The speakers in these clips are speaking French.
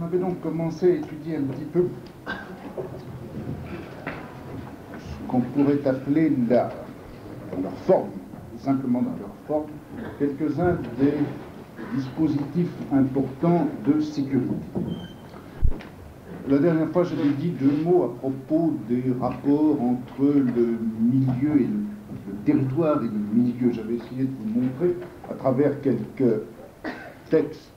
avait donc commencé à étudier un petit peu ce qu'on pourrait appeler dans leur forme, simplement dans leur forme, quelques-uns des dispositifs importants de sécurité. La dernière fois, j'avais dit 2 mots à propos des rapports entre le milieu et le territoire et le milieu. J'avais essayé de vous montrer à travers quelques textes,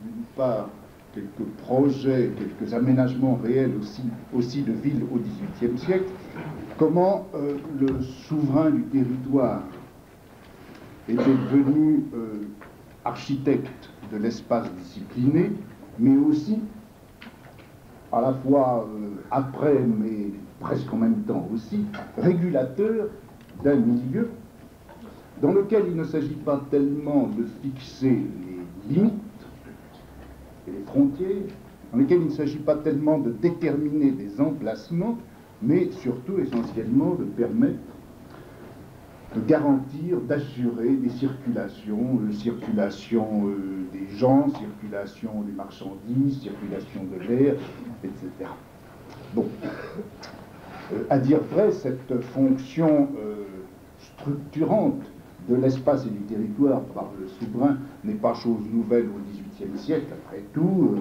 d'une part, quelques projets, quelques aménagements réels aussi de villes au XVIIIe siècle, comment le souverain du territoire était devenu architecte de l'espace discipliné, mais aussi, à la fois après, mais presque en même temps aussi, régulateur d'un milieu dans lequel il ne s'agit pas tellement de fixer les limites et les frontières, dans lequel il ne s'agit pas tellement de déterminer des emplacements, mais surtout essentiellement de permettre de garantir, d'assurer des circulations, circulation des gens, circulation des marchandises, circulation de l'air, etc. Bon, à dire vrai, cette fonction structurante de l'espace et du territoire par le souverain n'est pas chose nouvelle au XVIIIe siècle, après tout.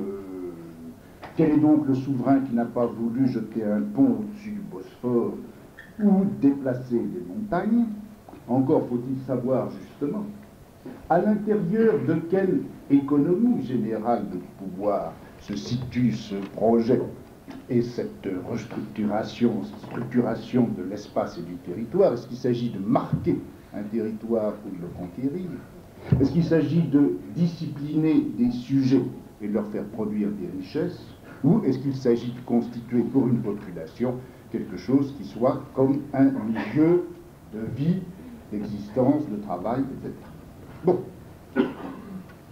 Quel est donc le souverain qui n'a pas voulu jeter un pont au-dessus du Bosphore ou déplacer des montagnes? Encore faut-il savoir justement à l'intérieur de quelle économie générale de pouvoir se situe ce projet et cette restructuration, cette structuration de l'espace et du territoire. Est-ce qu'il s'agit de marquer un territoire ou de le conquérir? Est-ce qu'il s'agit de discipliner des sujets et de leur faire produire des richesses? Ou est-ce qu'il s'agit de constituer pour une population quelque chose qui soit comme un milieu de vie, d'existence, de travail, etc. Bon,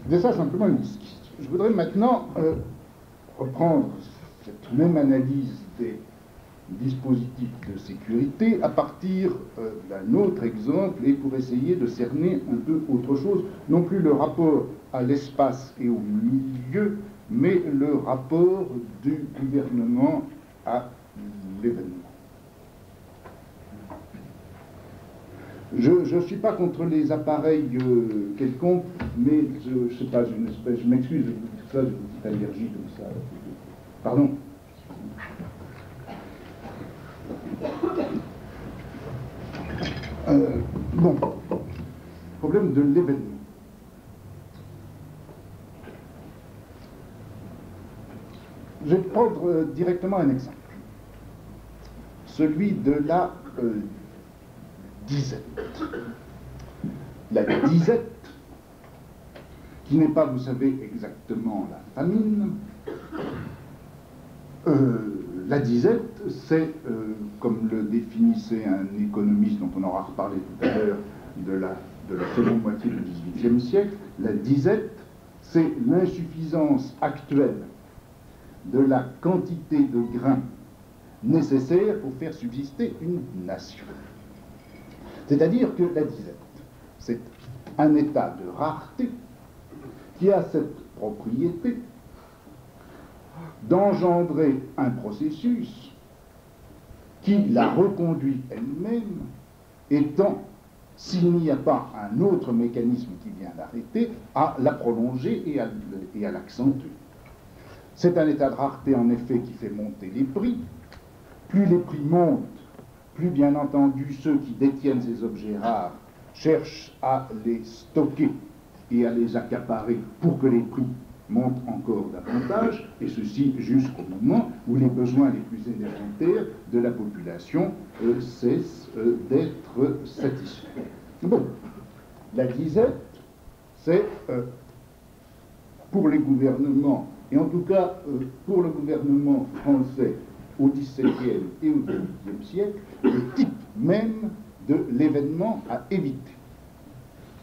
c'est ça simplement une esquisse. Je voudrais maintenant reprendre cette même analyse des dispositifs de sécurité à partir d'un autre exemple et pour essayer de cerner un peu autre chose, non plus le rapport à l'espace et au milieu, mais le rapport du gouvernement à l'événement. Je ne suis pas contre les appareils quelconques, mais je ne sais pas, je m'excuse de vous dire ça, j'ai une petite allergie comme ça. Pardon. Bon, problème de l'événement. Je vais prendre directement un exemple, celui de la disette. La disette, qui n'est pas, vous savez, exactement la famine. La disette, c'est, comme le définissait un économiste dont on aura reparlé tout à l'heure, de la seconde moitié du XVIIIe siècle, la disette, c'est l'insuffisance actuelle de la quantité de grains nécessaire pour faire subsister une nation. C'est-à-dire que la disette, c'est un état de rareté qui a cette propriété d'engendrer un processus qui la reconduit elle-même, étant, s'il n'y a pas un autre mécanisme qui vient l'arrêter, à la prolonger et à l'accentuer. C'est un état de rareté, en effet, qui fait monter les prix. Plus les prix montent, plus, bien entendu, ceux qui détiennent ces objets rares cherchent à les stocker et à les accaparer pour que les prix montent encore davantage, et ceci jusqu'au moment où les besoins les plus élémentaires de la population cessent d'être satisfaits. Bon, la disette, c'est pour les gouvernements, et en tout cas pour le gouvernement français au XVIIe et au XVIIIe siècle, le type même de l'événement à éviter.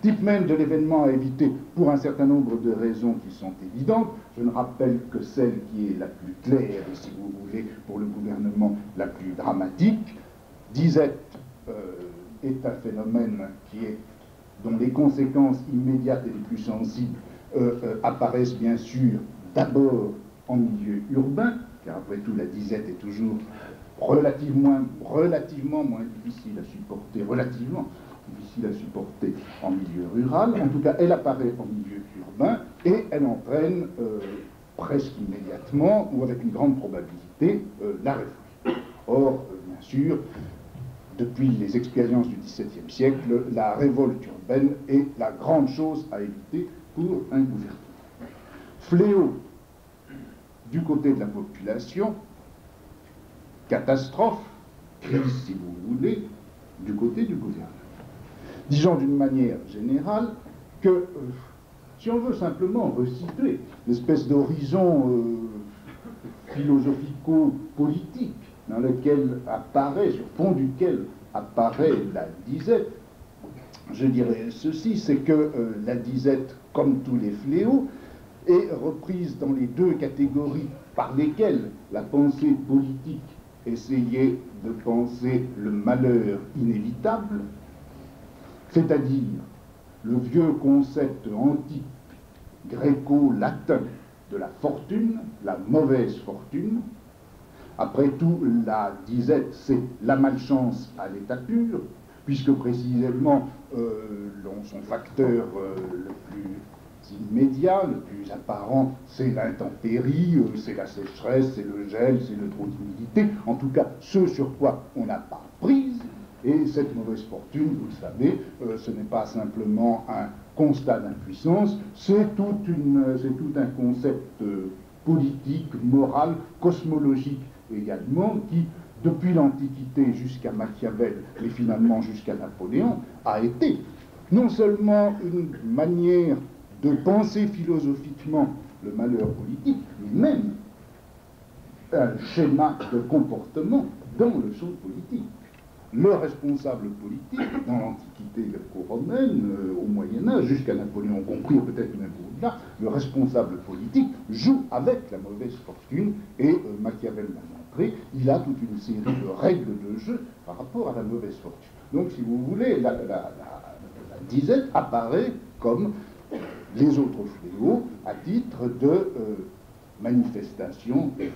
Type même de l'événement à éviter pour un certain nombre de raisons qui sont évidentes. Je ne rappelle que celle qui est la plus claire, et si vous voulez, pour le gouvernement, la plus dramatique. Disette est un phénomène dont les conséquences immédiates et les plus sensibles apparaissent bien sûr d'abord en milieu urbain, car après tout la disette est toujours relativement moins difficile à supporter, relativement difficile à supporter en milieu rural. En tout cas, elle apparaît en milieu urbain et elle entraîne presque immédiatement ou avec une grande probabilité la révolte. Or, bien sûr, depuis les expériences du XVIIe siècle, la révolte urbaine est la grande chose à éviter pour un gouvernement. Fléau du côté de la population, catastrophe, crise si vous voulez, du côté du gouvernement. Disons d'une manière générale que si on veut simplement resituer l'espèce d'horizon philosophico-politique dans lequel apparaît, sur fond duquel apparaît la disette, je dirais ceci, c'est que la disette, comme tous les fléaux, est reprise dans les deux catégories par lesquelles la pensée politique essayait de penser le malheur inévitable, c'est-à-dire le vieux concept antique gréco-latin de la fortune, la mauvaise fortune. Après tout, la disette, c'est la malchance à l'état pur, puisque précisément son facteur le plus immédiat, le plus apparent, c'est l'intempérie, c'est la sécheresse, c'est le gel, c'est le trop d'humidité, en tout cas ce sur quoi on n'a pas prise. Et cette mauvaise fortune, vous le savez, ce n'est pas simplement un constat d'impuissance, c'est tout un concept politique, moral, cosmologique également, qui, depuis l'Antiquité jusqu'à Machiavel et finalement jusqu'à Napoléon, a été non seulement une manière de penser philosophiquement le malheur politique, mais même un schéma de comportement dans le champ politique. Le responsable politique, dans l'Antiquité gréco-romaine, au Moyen-Âge, jusqu'à Napoléon compris, peut-être même au-delà, le responsable politique joue avec la mauvaise fortune, et Machiavel l'a montré, il a toute une série de règles de jeu par rapport à la mauvaise fortune. Donc, si vous voulez, la disette apparaît comme les autres fléaux à titre de manifestation et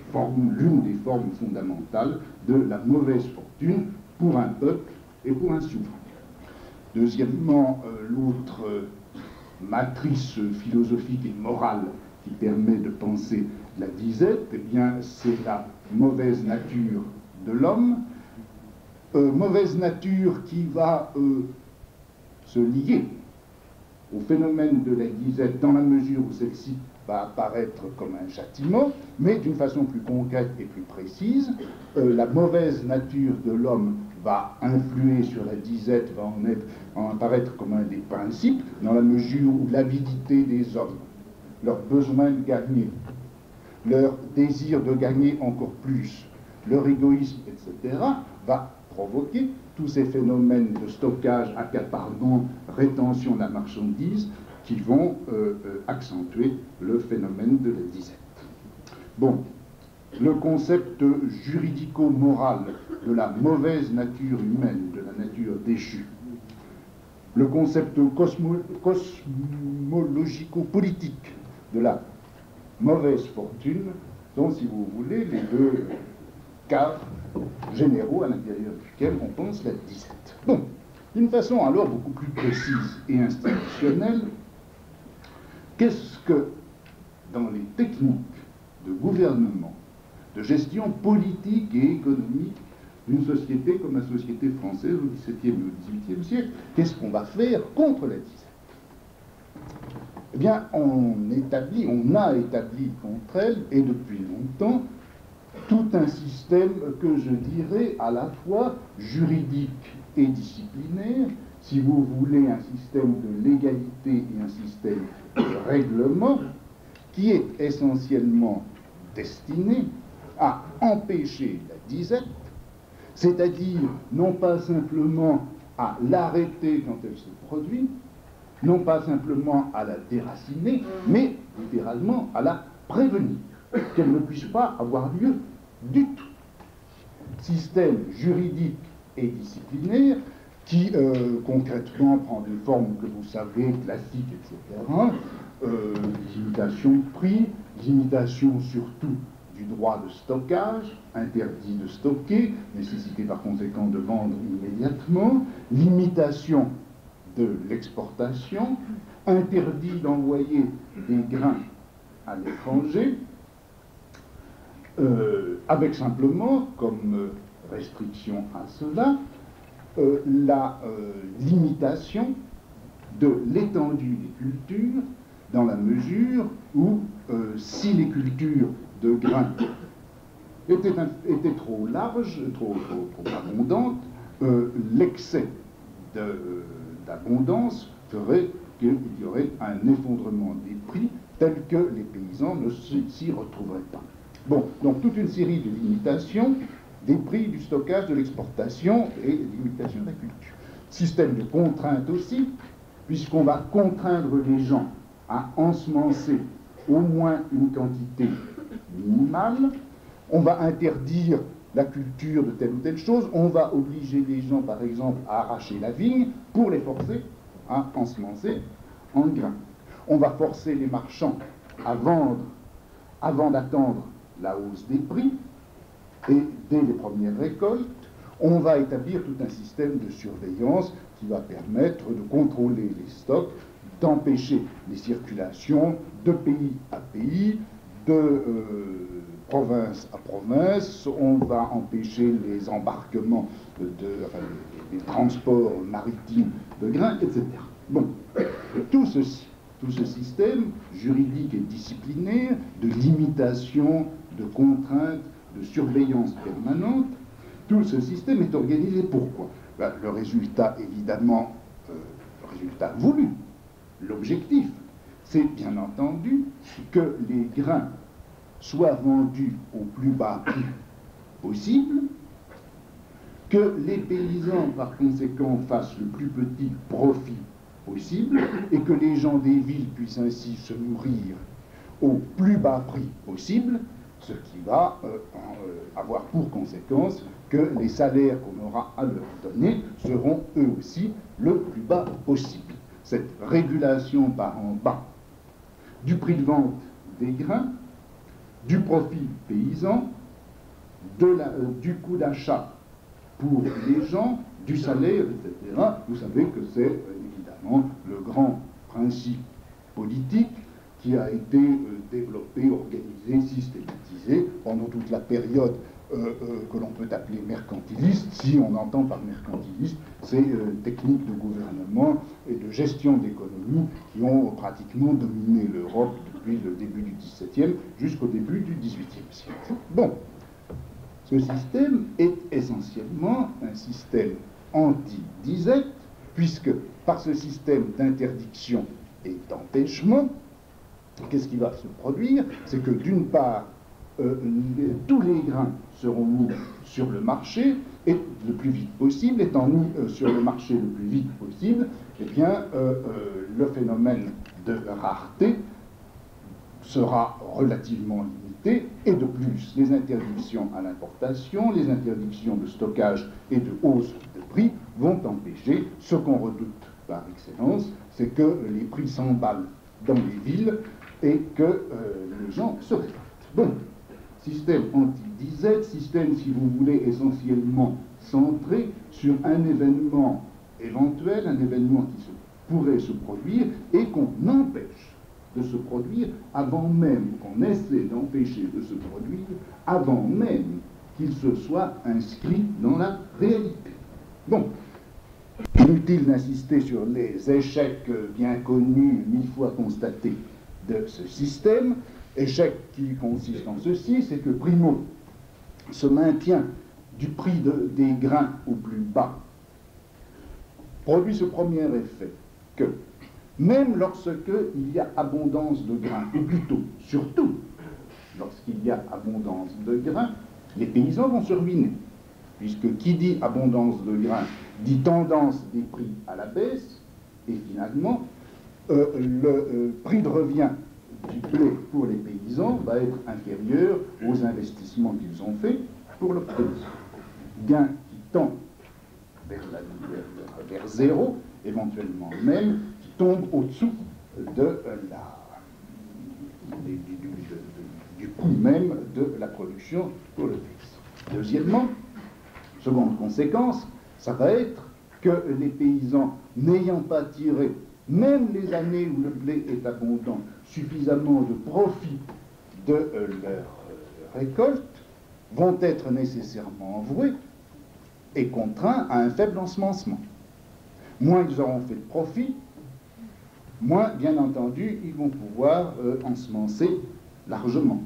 l'une des formes fondamentales de la mauvaise fortune pour un peuple et pour un souverain. Deuxièmement, l'autre matrice philosophique et morale qui permet de penser la disette, eh bien, c'est la mauvaise nature de l'homme, mauvaise nature qui va se lier au phénomène de la disette dans la mesure où celle-ci va apparaître comme un châtiment, mais d'une façon plus concrète et plus précise. La mauvaise nature de l'homme va influer sur la disette, va en apparaître comme un des principes, dans la mesure où l'avidité des hommes, leur besoin de gagner, leur désir de gagner encore plus, leur égoïsme, etc., va provoquer tous ces phénomènes de stockage, accaparement, rétention de la marchandise qui vont accentuer le phénomène de la disette. Bon, le concept juridico-moral de la mauvaise nature humaine, de la nature déchue, le concept cosmologico-politique de la mauvaise fortune sont, si vous voulez, les deux cadres généraux à l'intérieur duquel on pense la disette. Bon, d'une façon alors beaucoup plus précise et institutionnelle, qu'est-ce que, dans les techniques de gouvernement, de gestion politique et économique d'une société comme la société française au XVIIe et au XVIIIe siècle, qu'est-ce qu'on va faire contre la disette? Eh bien, on a établi contre elle, et depuis longtemps, tout un système que je dirais à la fois juridique et disciplinaire, si vous voulez un système de légalité et un système de règlement, qui est essentiellement destiné à empêcher la disette, c'est-à-dire non pas simplement à l'arrêter quand elle se produit, non pas simplement à la déraciner, mais littéralement à la prévenir, qu'elle ne puisse pas avoir lieu du tout. Système juridique et disciplinaire qui concrètement prend des formes que vous savez, classiques, etc., limitation de prix, limitation surtout du droit de stockage, interdit de stocker, nécessité par conséquent de vendre immédiatement, limitation de l'exportation, interdit d'envoyer des grains à l'étranger, avec simplement comme restriction à cela la limitation de l'étendue des cultures dans la mesure où si les cultures de grains étaient trop larges, trop abondantes, l'excès d'abondance ferait qu'il y aurait un effondrement des prix tel que les paysans ne s'y retrouveraient pas. Bon, donc toute une série de limitations des prix, du stockage, de l'exportation et des limitations de la culture. Système de contrainte aussi, puisqu'on va contraindre les gens à ensemencer au moins une quantité minimale, on va interdire la culture de telle ou telle chose, on va obliger les gens, par exemple, à arracher la vigne pour les forcer à ensemencer en grains. On va forcer les marchands à vendre avant d'attendre la hausse des prix, et dès les premières récoltes, on va établir tout un système de surveillance qui va permettre de contrôler les stocks, d'empêcher les circulations de pays à pays, de province à province. On va empêcher les embarquements, les transports maritimes de grains, etc. Bon, tout ceci, tout ce système juridique et disciplinaire de limitation, de contrainte, de surveillance permanente, tout ce système est organisé pourquoi? Ben, le résultat, évidemment, le résultat voulu, l'objectif, c'est bien entendu que les grains soient vendus au plus bas prix possible, que les paysans, par conséquent, fassent le plus petit profit possible, et que les gens des villes puissent ainsi se nourrir au plus bas prix possible, ce qui va avoir pour conséquence que les salaires qu'on aura à leur donner seront eux aussi le plus bas possible. Cette régulation par en bas du prix de vente des grains, du profit paysan, du coût d'achat pour les gens, du salaire, etc. Vous savez que c'est évidemment le grand principe politique qui a été développé, organisé, systématisé pendant toute la période que l'on peut appeler mercantiliste, si on entend par mercantiliste ces techniques de gouvernement et de gestion d'économie qui ont pratiquement dominé l'Europe depuis le début du XVIIe jusqu'au début du XVIIIe siècle. Bon, ce système est essentiellement un système anti-disette, puisque par ce système d'interdiction et d'empêchement, qu'est-ce qui va se produire? C'est que d'une part, tous les grains seront mis sur le marché et le plus vite possible. Étant mis sur le marché le plus vite possible, eh bien, le phénomène de rareté sera relativement limité, et de plus, les interdictions à l'importation, les interdictions de stockage et de hausse de prix vont empêcher ce qu'on redoute par excellence, c'est que les prix s'emballent dans les villes et que les gens se révoltent. Bon, système anti-disette, système, si vous voulez, essentiellement centré sur un événement éventuel, un événement qui pourrait se produire et qu'on empêche de se produire avant même, qu'on essaie d'empêcher de se produire avant même qu'il se soit inscrit dans la réalité. Bon, inutile d'insister sur les échecs bien connus, 1000 fois constatés de ce système. Échec qui consiste en ceci, c'est que primo, ce maintien du prix des grains au plus bas produit ce premier effet, que même lorsqu'il y a abondance de grains, ou plutôt, surtout, lorsqu'il y a abondance de grains, les paysans vont se ruiner, puisque qui dit abondance de grains dit tendance des prix à la baisse, et finalement, le prix de revient du blé pour les paysans va être inférieur aux investissements qu'ils ont faits pour l'obtenir. Gain qui tend vers zéro, éventuellement même, qui tombe au-dessous de du coût même de la production pour le texte. Deuxièmement, seconde conséquence, ça va être que les paysans, n'ayant pas tiré, même les années où le blé est abondant, suffisamment de profit de leur récolte, vont être nécessairement envoués et contraints à un faible ensemencement. Moins ils auront fait de profit, moins, bien entendu, ils vont pouvoir ensemencer largement.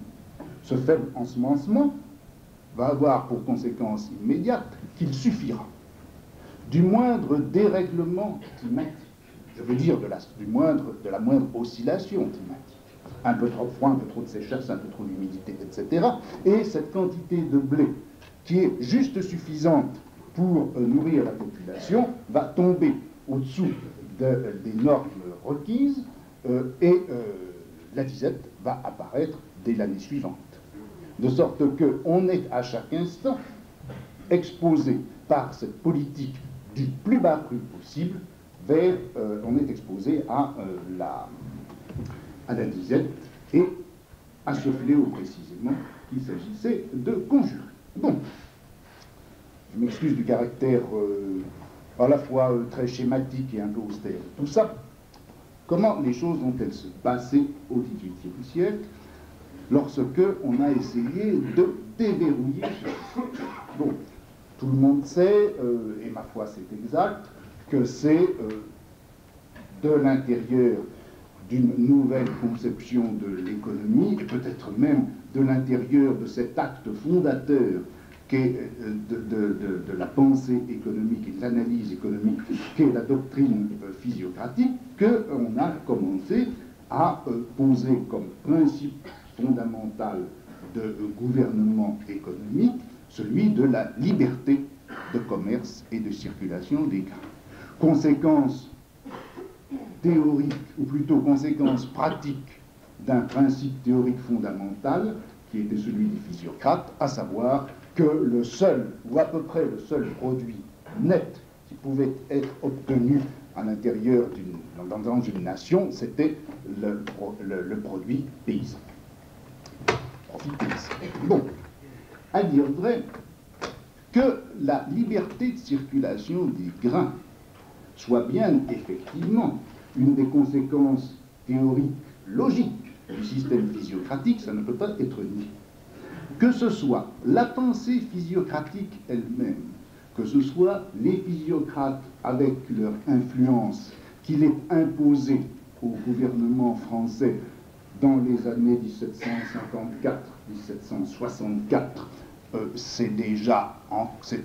Ce faible ensemencement va avoir pour conséquence immédiate qu'il suffira du moindre dérèglement climatique, je veux dire de la moindre oscillation climatique, un peu trop de froid, un peu trop de sécheresse, un peu trop d'humidité, etc. Et cette quantité de blé qui est juste suffisante pour nourrir la population va tomber au-dessous des normes requises et la disette va apparaître dès l'année suivante. De sorte qu'on est à chaque instant exposé par cette politique du plus bas prix possible vers, on est exposé à la disette et à ce fléau précisément qu'il s'agissait de conjurer. Bon, je m'excuse du caractère à la fois très schématique et un peu austère de tout ça. Comment les choses ont-elles se passé au XVIIIe siècle lorsque on a essayé de déverrouiller ce système? Bon, tout le monde sait, et ma foi c'est exact, que c'est de l'intérieur d'une nouvelle conception de l'économie, et peut-être même de l'intérieur de cet acte fondateur qu'est de la pensée économique et de l'analyse économique, qu'est la doctrine physiocratique, qu'on a commencé à poser comme principe fondamental de gouvernement économique celui de la liberté de commerce et de circulation des grains. Conséquence théorique, ou plutôt conséquence pratique d'un principe théorique fondamental qui était celui des physiocrates, à savoir que le seul, ou à peu près le seul produit net qui pouvait être obtenu à l'intérieur dans une nation, c'était le produit paysan. Profit paysan. Bon, à dire vrai, que la liberté de circulation des grains soit bien effectivement une des conséquences théoriques logiques du système physiocratique, ça ne peut pas être nié. Que ce soit la pensée physiocratique elle-même, que ce soit les physiocrates avec leur influence qu'il est imposé au gouvernement français dans les années 1754-1764, c'est déjà c'est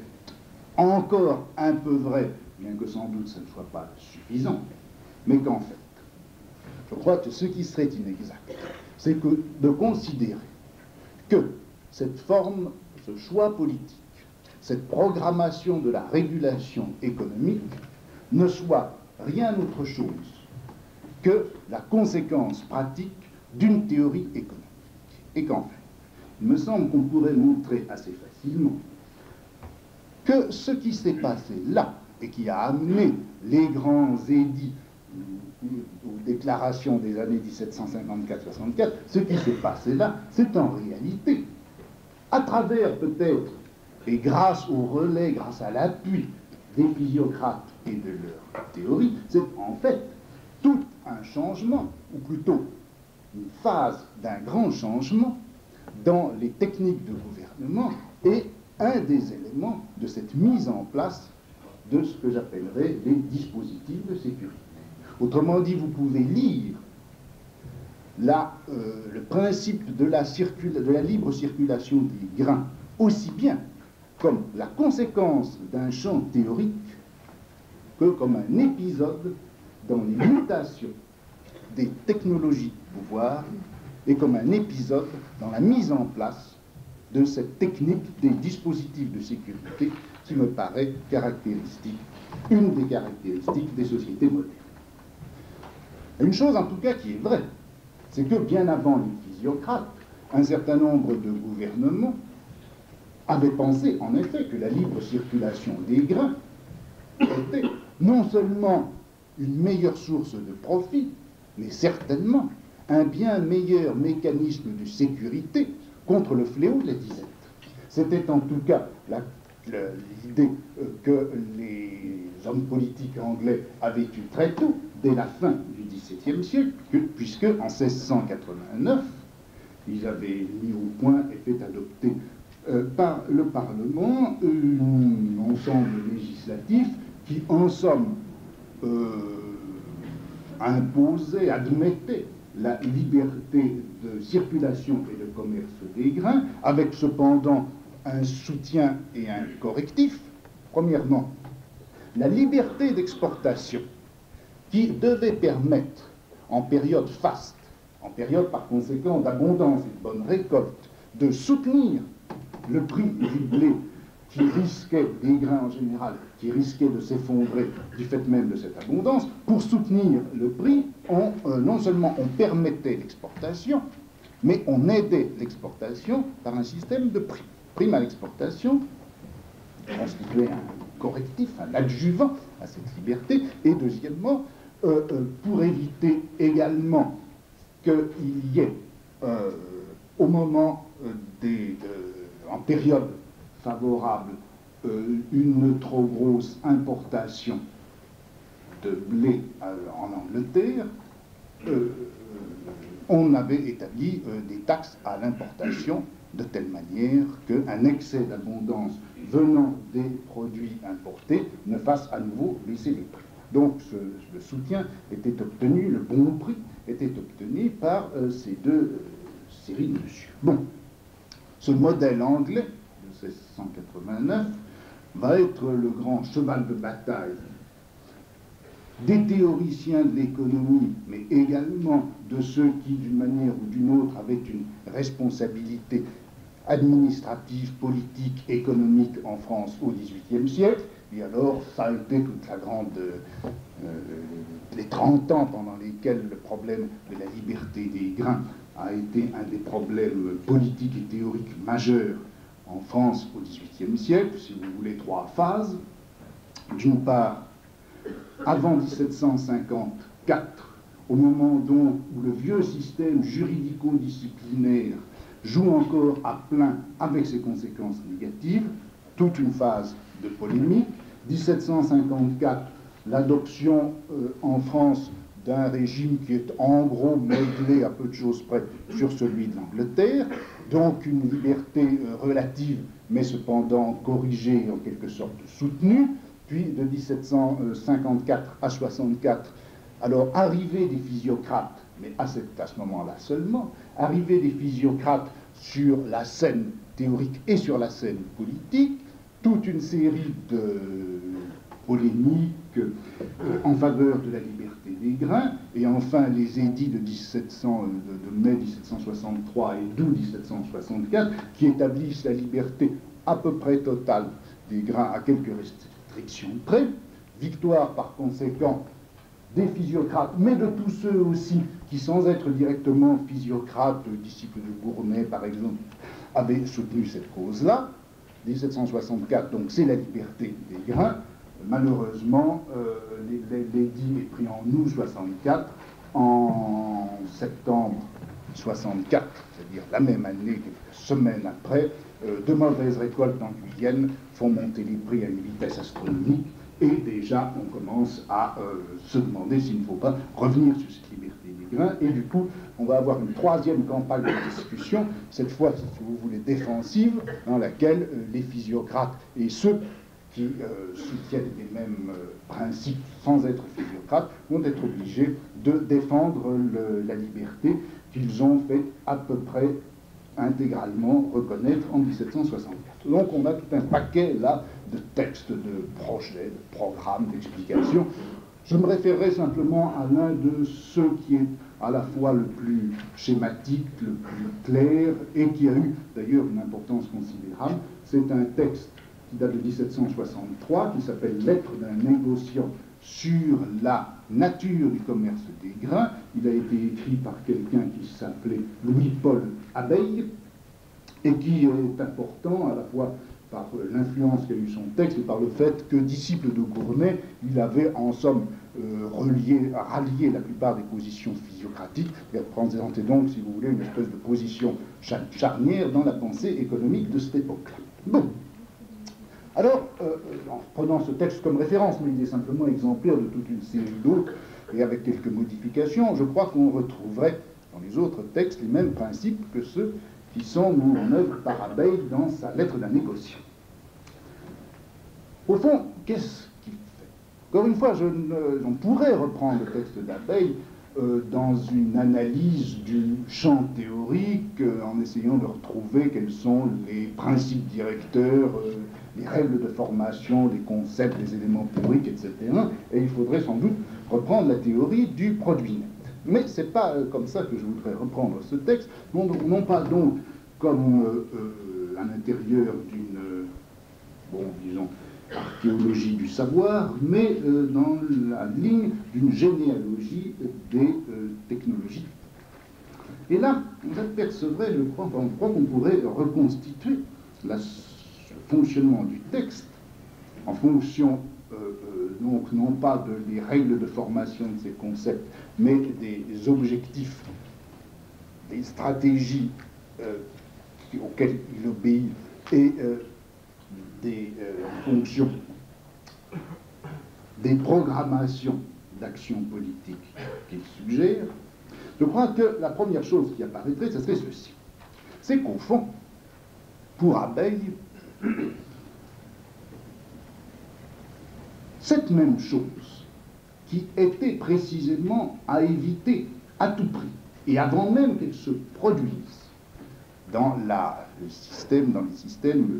encore un peu vrai, bien que sans doute ça ne soit pas suffisant, mais qu'en fait, je crois que ce qui serait inexact, c'est que de considérer que cette forme, ce choix politique, cette programmation de la régulation économique ne soit rien autre chose que la conséquence pratique d'une théorie économique. Et qu'en fait, il me semble qu'on pourrait montrer assez facilement que ce qui s'est passé là, et qui a amené les grands édits aux déclarations des années 1754-64, ce qui s'est passé là, c'est en réalité, à travers peut-être, et grâce au relais, grâce à l'appui des physiocrates et de leur théorie, c'est en fait tout un changement, ou plutôt une phase d'un grand changement dans les techniques de gouvernement et un des éléments de cette mise en place de ce que j'appellerais les dispositifs de sécurité. Autrement dit, vous pouvez lire le principe de la libre circulation des grains aussi bien comme la conséquence d'un champ théorique que comme un épisode dans les mutations des technologies de pouvoir et comme un épisode dans la mise en place de cette technique des dispositifs de sécurité qui me paraît caractéristique, une des caractéristiques des sociétés modernes. Une chose en tout cas qui est vraie, c'est que bien avant les physiocrates, un certain nombre de gouvernements avaient pensé en effet que la libre circulation des grains était non seulement une meilleure source de profit, mais certainement un bien meilleur mécanisme de sécurité contre le fléau de la disette. C'était en tout cas l'idée que les hommes politiques anglais avaient eu très tôt, dès la fin du XVIIe siècle, puisque en 1689, ils avaient mis au point et fait adopter par le Parlement un ensemble législatif qui, en somme, imposait, admettait la liberté de circulation et de commerce des grains, avec cependant un soutien et un correctif. Premièrement, la liberté d'exportation qui devait permettre, en période faste, en période par conséquent d'abondance et de bonne récolte, de soutenir le prix du blé qui risquait, des grains en général, qui risquait de s'effondrer du fait même de cette abondance. Pour soutenir le prix, non seulement on permettait l'exportation, mais on aidait l'exportation par un système de prix. Prime à l'exportation constituait un correctif, un adjuvant à cette liberté, et deuxièmement, pour éviter également qu'il y ait, au moment en période favorable, une trop grosse importation de blé en Angleterre, on avait établi des taxes à l'importation de telle manière qu'un excès d'abondance venant des produits importés ne fasse à nouveau baisser les prix. Donc le soutien était obtenu, le bon prix était obtenu par ces deux séries de mesures. Bon, ce modèle anglais de 1689 va être le grand cheval de bataille des théoriciens de l'économie, mais également de ceux qui, d'une manière ou d'une autre, avaient une responsabilité administrative, politique, économique en France au XVIIIe siècle. Et alors, ça a été toute la grande... les 30 ans pendant lesquels le problème de la liberté des grains a été un des problèmes politiques et théoriques majeurs en France au XVIIIe siècle, si vous voulez, 3 phases. D'une part, avant 1754, au moment où le vieux système juridico-disciplinaire joue encore à plein avec ses conséquences négatives, toute une phase de polémique. 1754, l'adoption en France d'un régime qui est en gros modelé à peu de choses près sur celui de l'Angleterre, donc une liberté relative, mais cependant corrigée et en quelque sorte soutenue. Puis de 1754 à 64, alors arrivée des physiocrates, mais à ce moment-là seulement, arrivée des physiocrates sur la scène théorique et sur la scène politique, toute une série de polémiques en faveur de la liberté des grains, et enfin les édits de mai 1763 et d'août 1764, qui établissent la liberté à peu près totale des grains à quelques restrictions près. Victoire par conséquent des physiocrates, mais de tous ceux aussi qui, sans être directement physiocrates, disciples de Gournay par exemple, avaient soutenu cette cause-là. 1764, donc c'est la liberté des grains. Malheureusement, l'édit est pris en août 64. En septembre 64, c'est-à-dire la même année, quelques semaines après, de mauvaises récoltes en Guyenne font monter les prix à une vitesse astronomique, et déjà on commence à se demander s'il ne faut pas revenir sur cette liberté des grains, et du coup on va avoir une troisième campagne de discussion, cette fois, si vous voulez, défensive, dans laquelle les physiocrates et ceux qui soutiennent les mêmes principes sans être physiocrates vont être obligés de défendre la liberté qu'ils ont fait à peu près intégralement reconnaître en 1764. Donc on a tout un paquet là de textes, de projets, de programmes, d'explications. Je me référerai simplement à l'un de ceux qui est à la fois le plus schématique, le plus clair, et qui a eu d'ailleurs une importance considérable. C'est un texte qui date de 1763, qui s'appelle « Lettre d'un négociant sur la nature du commerce des grains ». Il a été écrit par quelqu'un qui s'appelait Louis-Paul Abeille, et qui est important à la fois par l'influence qu'a eu son texte et par le fait que, disciple de Gournay, il avait en somme rallier la plupart des positions physiocratiques et représenter donc, si vous voulez, une espèce de position charnière dans la pensée économique de cette époque-là. Bon. Alors, en prenant ce texte comme référence, mais il est simplement exemplaire de toute une série d'autres, et avec quelques modifications, je crois qu'on retrouverait dans les autres textes les mêmes principes que ceux qui sont mis en œuvre par Abeille dans sa lettre d'un négociant. Au fond, qu'est-ce qu'il fait? Encore une fois, on pourrait reprendre le texte d'Abeille dans une analyse du champ théorique, en essayant de retrouver quels sont les principes directeurs, les règles de formation, les concepts, les éléments théoriques, etc. Et il faudrait sans doute reprendre la théorie du produit net. Mais ce n'est pas comme ça que je voudrais reprendre ce texte, non pas donc comme à l'intérieur d'une, disons, archéologie du savoir, mais dans la ligne d'une généalogie des technologies. Et là, on apercevrait, je crois qu'on pourrait reconstituer le fonctionnement du texte en fonction, donc non pas des règles de formation de ces concepts, mais des objectifs, des stratégies auxquelles il obéit et des fonctions, des programmations d'action politique qu'il suggère, je crois que la première chose qui apparaîtrait, ce serait ceci. C'est qu'au fond, pour Abeille, cette même chose qui était précisément à éviter à tout prix, et avant même qu'elle se produise dans les systèmes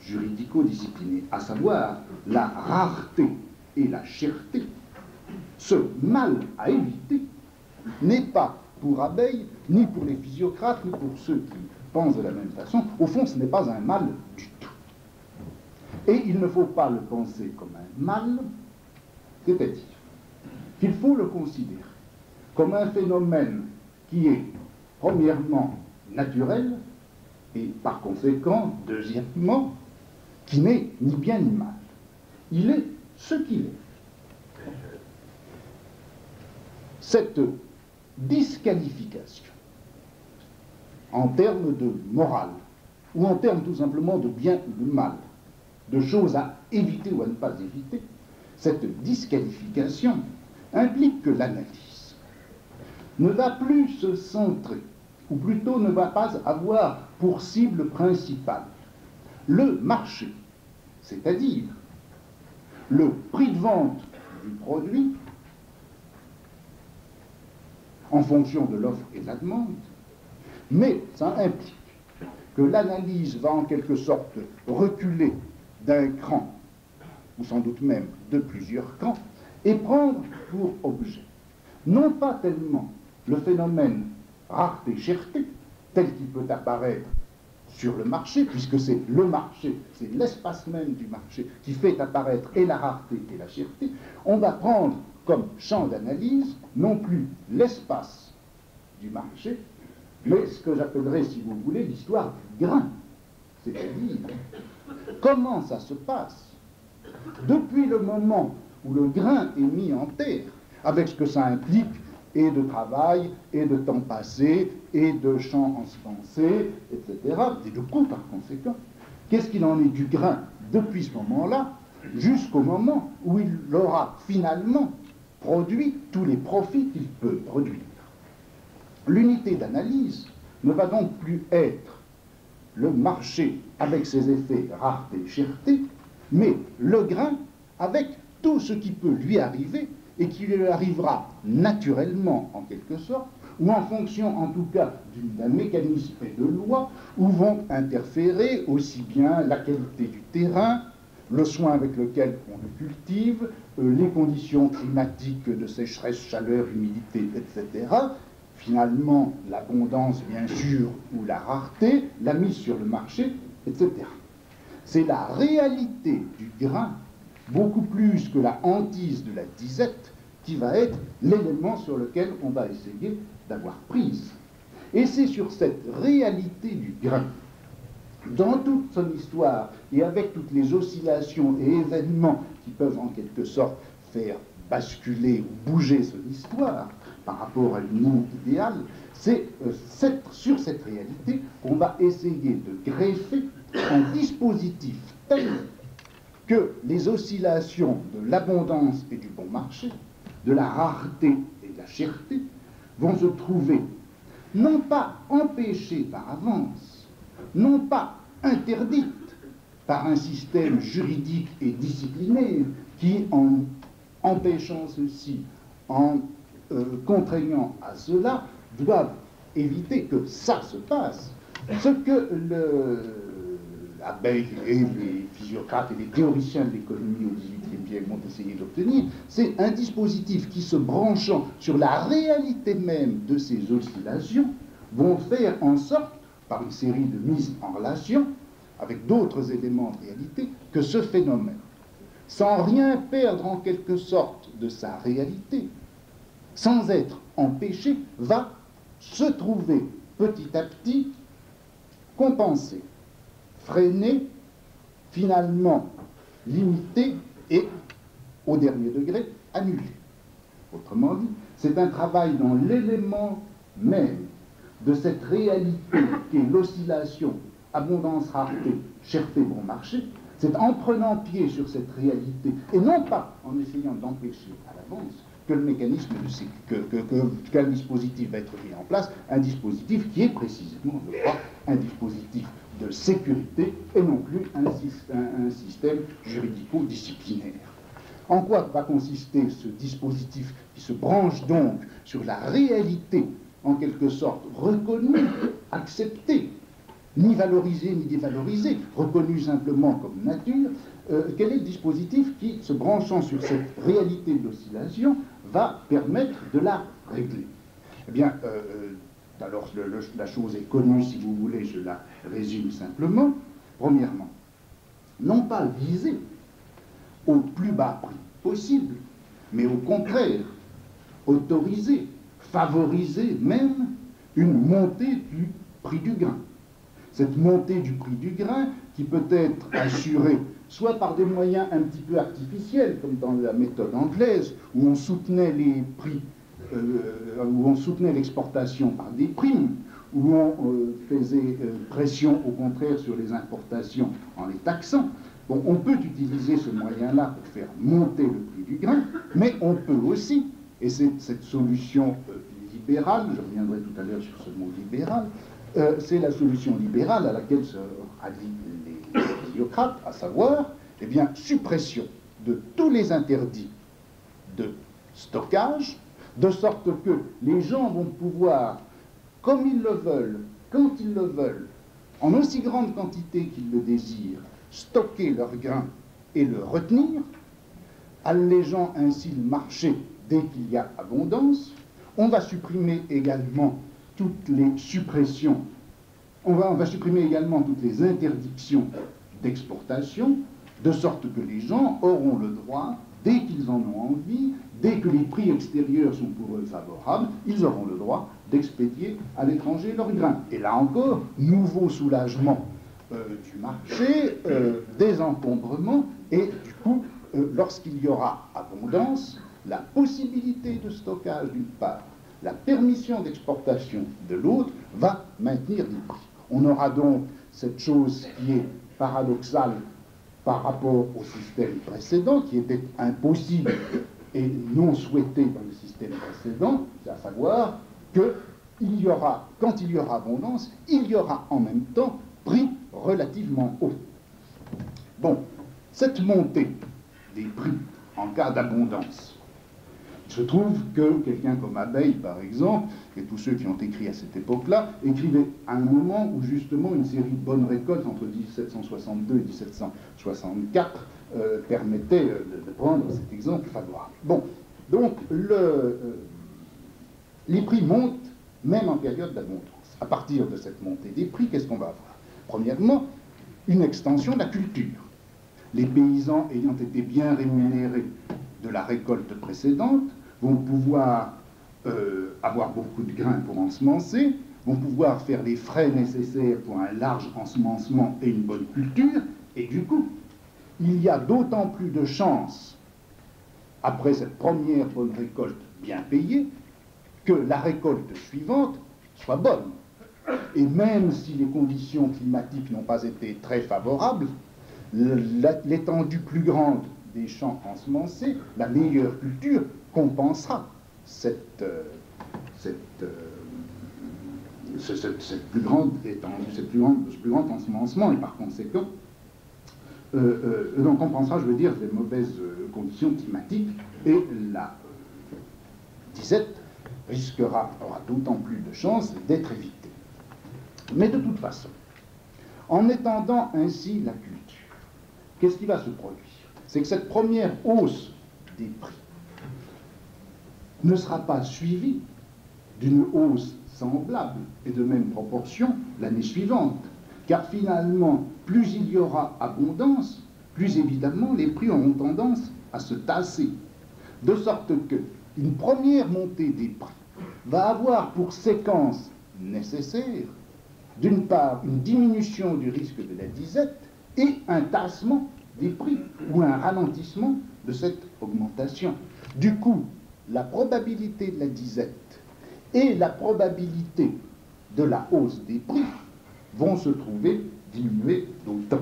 juridico-disciplinés, à savoir la rareté et la cherté, ce mal à éviter n'est pas pour Abeille, ni pour les physiocrates, ni pour ceux qui pensent de la même façon. Au fond, ce n'est pas un mal du tout. Et il ne faut pas le penser comme un mal, c'est-à-dire qu'il faut le considérer comme un phénomène qui est, premièrement, naturel, et par conséquent, deuxièmement, qui n'est ni bien ni mal. Il est ce qu'il est. Cette disqualification, en termes de morale, ou en termes tout simplement de bien ou de mal, de choses à éviter ou à ne pas éviter, cette disqualification implique que l'analyse ne va plus se centrer, ou plutôt ne va pas avoir pour cible principale le marché, c'est-à-dire le prix de vente du produit en fonction de l'offre et de la demande, mais ça implique que l'analyse va en quelque sorte reculer d'un cran, ou sans doute même de plusieurs crans, et prendre pour objet, non pas tellement le phénomène rareté-cherté, tel qu'il peut apparaître sur le marché, puisque c'est le marché, c'est l'espace même du marché qui fait apparaître et la rareté et la cherté, on va prendre comme champ d'analyse non plus l'espace du marché, mais ce que j'appellerais, si vous voulez, l'histoire du grain. C'est-à-dire, comment ça se passe depuis le moment où le grain est mis en terre, avec ce que ça implique, et de travail, et de temps passé, et de champs ensemencés, etc., et de coûts par conséquent. Qu'est-ce qu'il en est du grain depuis ce moment-là, jusqu'au moment où il aura finalement produit tous les profits qu'il peut produire? L'unité d'analyse ne va donc plus être le marché avec ses effets rareté, cherté, mais le grain avec tout ce qui peut lui arriver et qui lui arrivera naturellement en quelque sorte, ou en fonction en tout cas d'un mécanisme et de lois où vont interférer aussi bien la qualité du terrain, le soin avec lequel on le cultive, les conditions climatiques de sécheresse, chaleur, humidité, etc., finalement l'abondance bien sûr ou la rareté, la mise sur le marché, etc. C'est la réalité du grain, beaucoup plus que la hantise de la disette, qui va être l'élément sur lequel on va essayer d'avoir prise. Et c'est sur cette réalité du grain, dans toute son histoire et avec toutes les oscillations et événements qui peuvent en quelque sorte faire basculer ou bouger son histoire par rapport à une ligne idéale, c'est sur cette réalité qu'on va essayer de greffer un dispositif tel que les oscillations de l'abondance et du bon marché, de la rareté et de la cherté, vont se trouver non pas empêchées par avance, non pas interdites par un système juridique et disciplinaire qui, en empêchant ceci, en contraignant à cela, doivent éviter que ça se passe. Ce que Abeille et les physiocrates et les théoriciens de l'économie au XVIIIe siècle vont essayer d'obtenir, c'est un dispositif qui, se branchant sur la réalité même de ces oscillations, vont faire en sorte, par une série de mises en relation avec d'autres éléments de réalité, que ce phénomène, sans rien perdre en quelque sorte de sa réalité, sans être empêché, va se trouver petit à petit compensé, freiné, finalement limité et, au dernier degré, annulé. Autrement dit, c'est un travail dans l'élément même de cette réalité qui est l'oscillation abondance, rareté, cherté, bon marché. C'est en prenant pied sur cette réalité, et non pas en essayant d'empêcher à l'avance, que le mécanisme, qu'un dispositif va être mis en place, un dispositif qui est précisément, je crois, un dispositif de sécurité et non plus un système juridico-disciplinaire. En quoi va consister ce dispositif qui se branche donc sur la réalité, en quelque sorte reconnue, acceptée, ni valorisée ni dévalorisée, reconnue simplement comme nature? Quel est le dispositif qui, se branchant sur cette réalité d'oscillation, va permettre de la régler? Eh bien, alors la chose est connue, si vous voulez, je la résume simplement. Premièrement, non pas viser au plus bas prix possible, mais au contraire, autoriser, favoriser même une montée du prix du grain. Cette montée du prix du grain qui peut être assurée soit par des moyens un petit peu artificiels, comme dans la méthode anglaise, où on soutenait les prix, où on soutenait l'exportation par des primes, où on faisait pression au contraire sur les importations en les taxant. Bon, on peut utiliser ce moyen-là pour faire monter le prix du grain, mais on peut aussi, et c'est cette solution libérale, je reviendrai tout à l'heure sur ce mot libéral, c'est la solution libérale à laquelle se rallient les physiocrates, à savoir, eh bien, suppression de tous les interdits de stockage, de sorte que les gens vont pouvoir, comme ils le veulent, quand ils le veulent, en aussi grande quantité qu'ils le désirent, stocker leur grain et le retenir, allégeant ainsi le marché dès qu'il y a abondance. On va supprimer également toutes les suppressions, on va supprimer également toutes les interdictions d'exportation, de sorte que les gens auront le droit, dès qu'ils en ont envie, dès que les prix extérieurs sont pour eux favorables, ils auront le droit d'expédier à l'étranger leur grain. Et là encore, nouveau soulagement du marché, désencombrement, et du coup, lorsqu'il y aura abondance, la possibilité de stockage d'une part, la permission d'exportation de l'autre, va maintenir les prix. On aura donc cette chose qui est paradoxale par rapport au système précédent, qui était impossible et non souhaité dans le système précédent, c'est à savoir que quand il y aura abondance, il y aura en même temps prix relativement haut. Bon, cette montée des prix en cas d'abondance, il se trouve que quelqu'un comme Abeille, par exemple, et tous ceux qui ont écrit à cette époque-là, écrivaient à un moment où justement une série de bonnes récoltes entre 1762 et 1764 permettait de prendre cet exemple favorable. Bon, donc les prix montent même en période d'abondance. À partir de cette montée des prix, qu'est-ce qu'on va avoir? Premièrement, une extension de la culture. Les paysans ayant été bien rémunérés de la récolte précédente vont pouvoir avoir beaucoup de grains pour ensemencer, vont pouvoir faire les frais nécessaires pour un large ensemencement et une bonne culture, et du coup, il y a d'autant plus de chances après cette première bonne récolte bien payée, que la récolte suivante soit bonne. Et même si les conditions climatiques n'ont pas été très favorables, l'étendue plus grande des champs ensemencés, la meilleure culture, compensera ce plus grand ensemencement, et par conséquent, donc compensera, je veux dire, les mauvaises conditions climatiques, et la disette aura d'autant plus de chances d'être évitée. Mais de toute façon, en étendant ainsi la culture, qu'est-ce qui va se produire? C'est que cette première hausse des prix ne sera pas suivie d'une hausse semblable et de même proportion l'année suivante. Car finalement, plus il y aura abondance, plus évidemment les prix auront tendance à se tasser. De sorte qu'une première montée des prix va avoir pour séquence nécessaire, d'une part, une diminution du risque de la disette et un tassement des prix ou un ralentissement de cette augmentation. Du coup, la probabilité de la disette et la probabilité de la hausse des prix vont se trouver diminuées d'autant.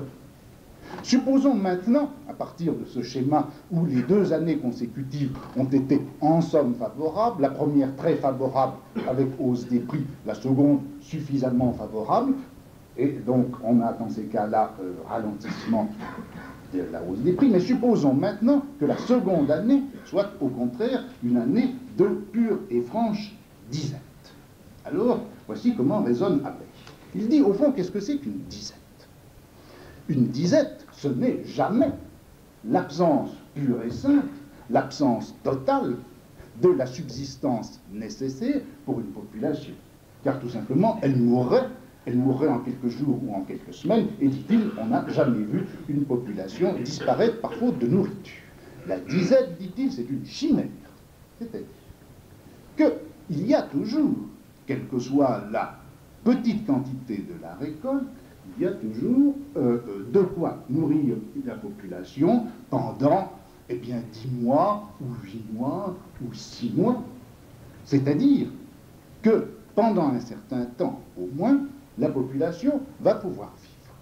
Supposons maintenant, à partir de ce schéma où les 2 années consécutives ont été en somme favorables, la première très favorable avec hausse des prix, la seconde suffisamment favorable, et donc on a dans ces cas-là ralentissement de la hausse des prix, mais supposons maintenant que la seconde année soit au contraire une année de pure et franche disette. Alors, voici comment raisonne Abeille. Il dit, au fond, qu'est-ce que c'est qu'une disette? Une disette, ce n'est jamais l'absence pure et simple, l'absence totale de la subsistance nécessaire pour une population. Car tout simplement, elle mourrait en quelques jours ou en quelques semaines, et dit-il, on n'a jamais vu une population disparaître par faute de nourriture. La disette, dit-il, c'est une chimère. C'est-à-dire qu'il y a toujours, quelle que soit la petite quantité de la récolte, il y a toujours de quoi nourrir la population pendant, eh bien, 10 mois, ou 8 mois, ou 6 mois. C'est-à-dire que pendant un certain temps, au moins, la population va pouvoir vivre.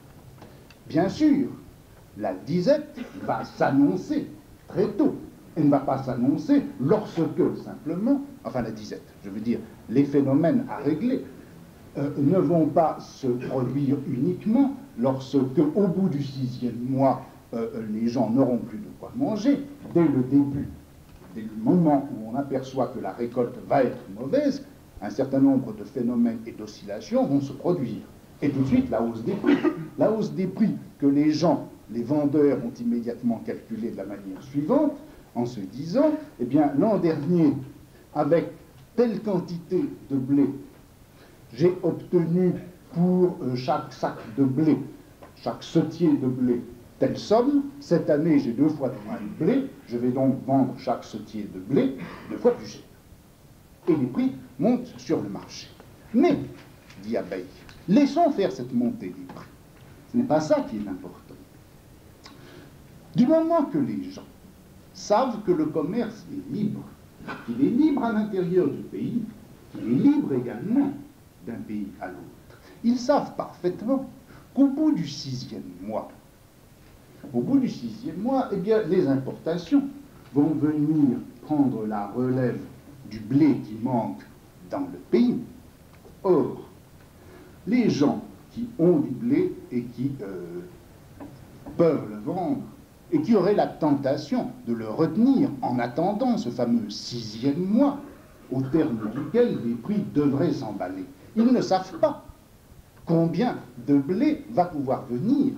Bien sûr, la disette va s'annoncer très tôt. Elle ne va pas s'annoncer lorsque, simplement, enfin la disette, je veux dire, les phénomènes à régler, ne vont pas se produire uniquement lorsque, au bout du 6e mois, les gens n'auront plus de quoi manger. Dès le début, dès le moment où on aperçoit que la récolte va être mauvaise, un certain nombre de phénomènes et d'oscillations vont se produire. Et tout de suite, la hausse des prix. La hausse des prix que les gens, les vendeurs, ont immédiatement calculée de la manière suivante, en se disant, eh bien, l'an dernier, avec telle quantité de blé, j'ai obtenu pour chaque sac de blé, chaque setier de blé, telle somme. Cette année, j'ai 2 fois moins de blé, je vais donc vendre chaque setier de blé 2 fois plus cher. Et les prix montent sur le marché. Mais, dit Abeille, laissons faire cette montée des prix. Ce n'est pas ça qui est important. Du moment que les gens savent que le commerce est libre, qu'il est libre à l'intérieur du pays, qu'il est libre également d'un pays à l'autre, ils savent parfaitement qu'au bout du 6e mois, eh bien, les importations vont venir prendre la relève du blé qui manque dans le pays. Or, les gens qui ont du blé et qui peuvent le vendre, et qui auraient la tentation de le retenir en attendant ce fameux 6e mois, au terme duquel les prix devraient s'emballer, ils ne savent pas combien de blé va pouvoir venir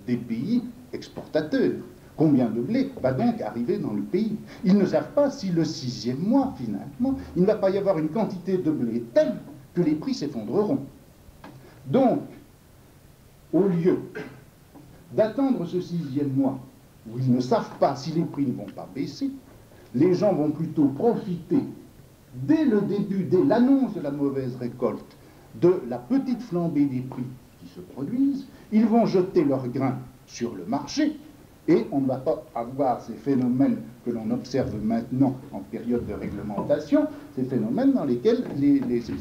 des pays exportateurs. Combien de blé va donc arriver dans le pays? Ils ne savent pas si le 6e mois, finalement, il ne va pas y avoir une quantité de blé telle que les prix s'effondreront. Donc, au lieu d'attendre ce 6e mois, où ils ne savent pas si les prix ne vont pas baisser, les gens vont plutôt profiter, dès le début, dès l'annonce de la mauvaise récolte, de la petite flambée des prix qui se produisent. Ils vont jeter leurs grains sur le marché, Et on ne va pas avoir ces phénomènes que l'on observe maintenant en période de réglementation, ces phénomènes dans lesquels, ces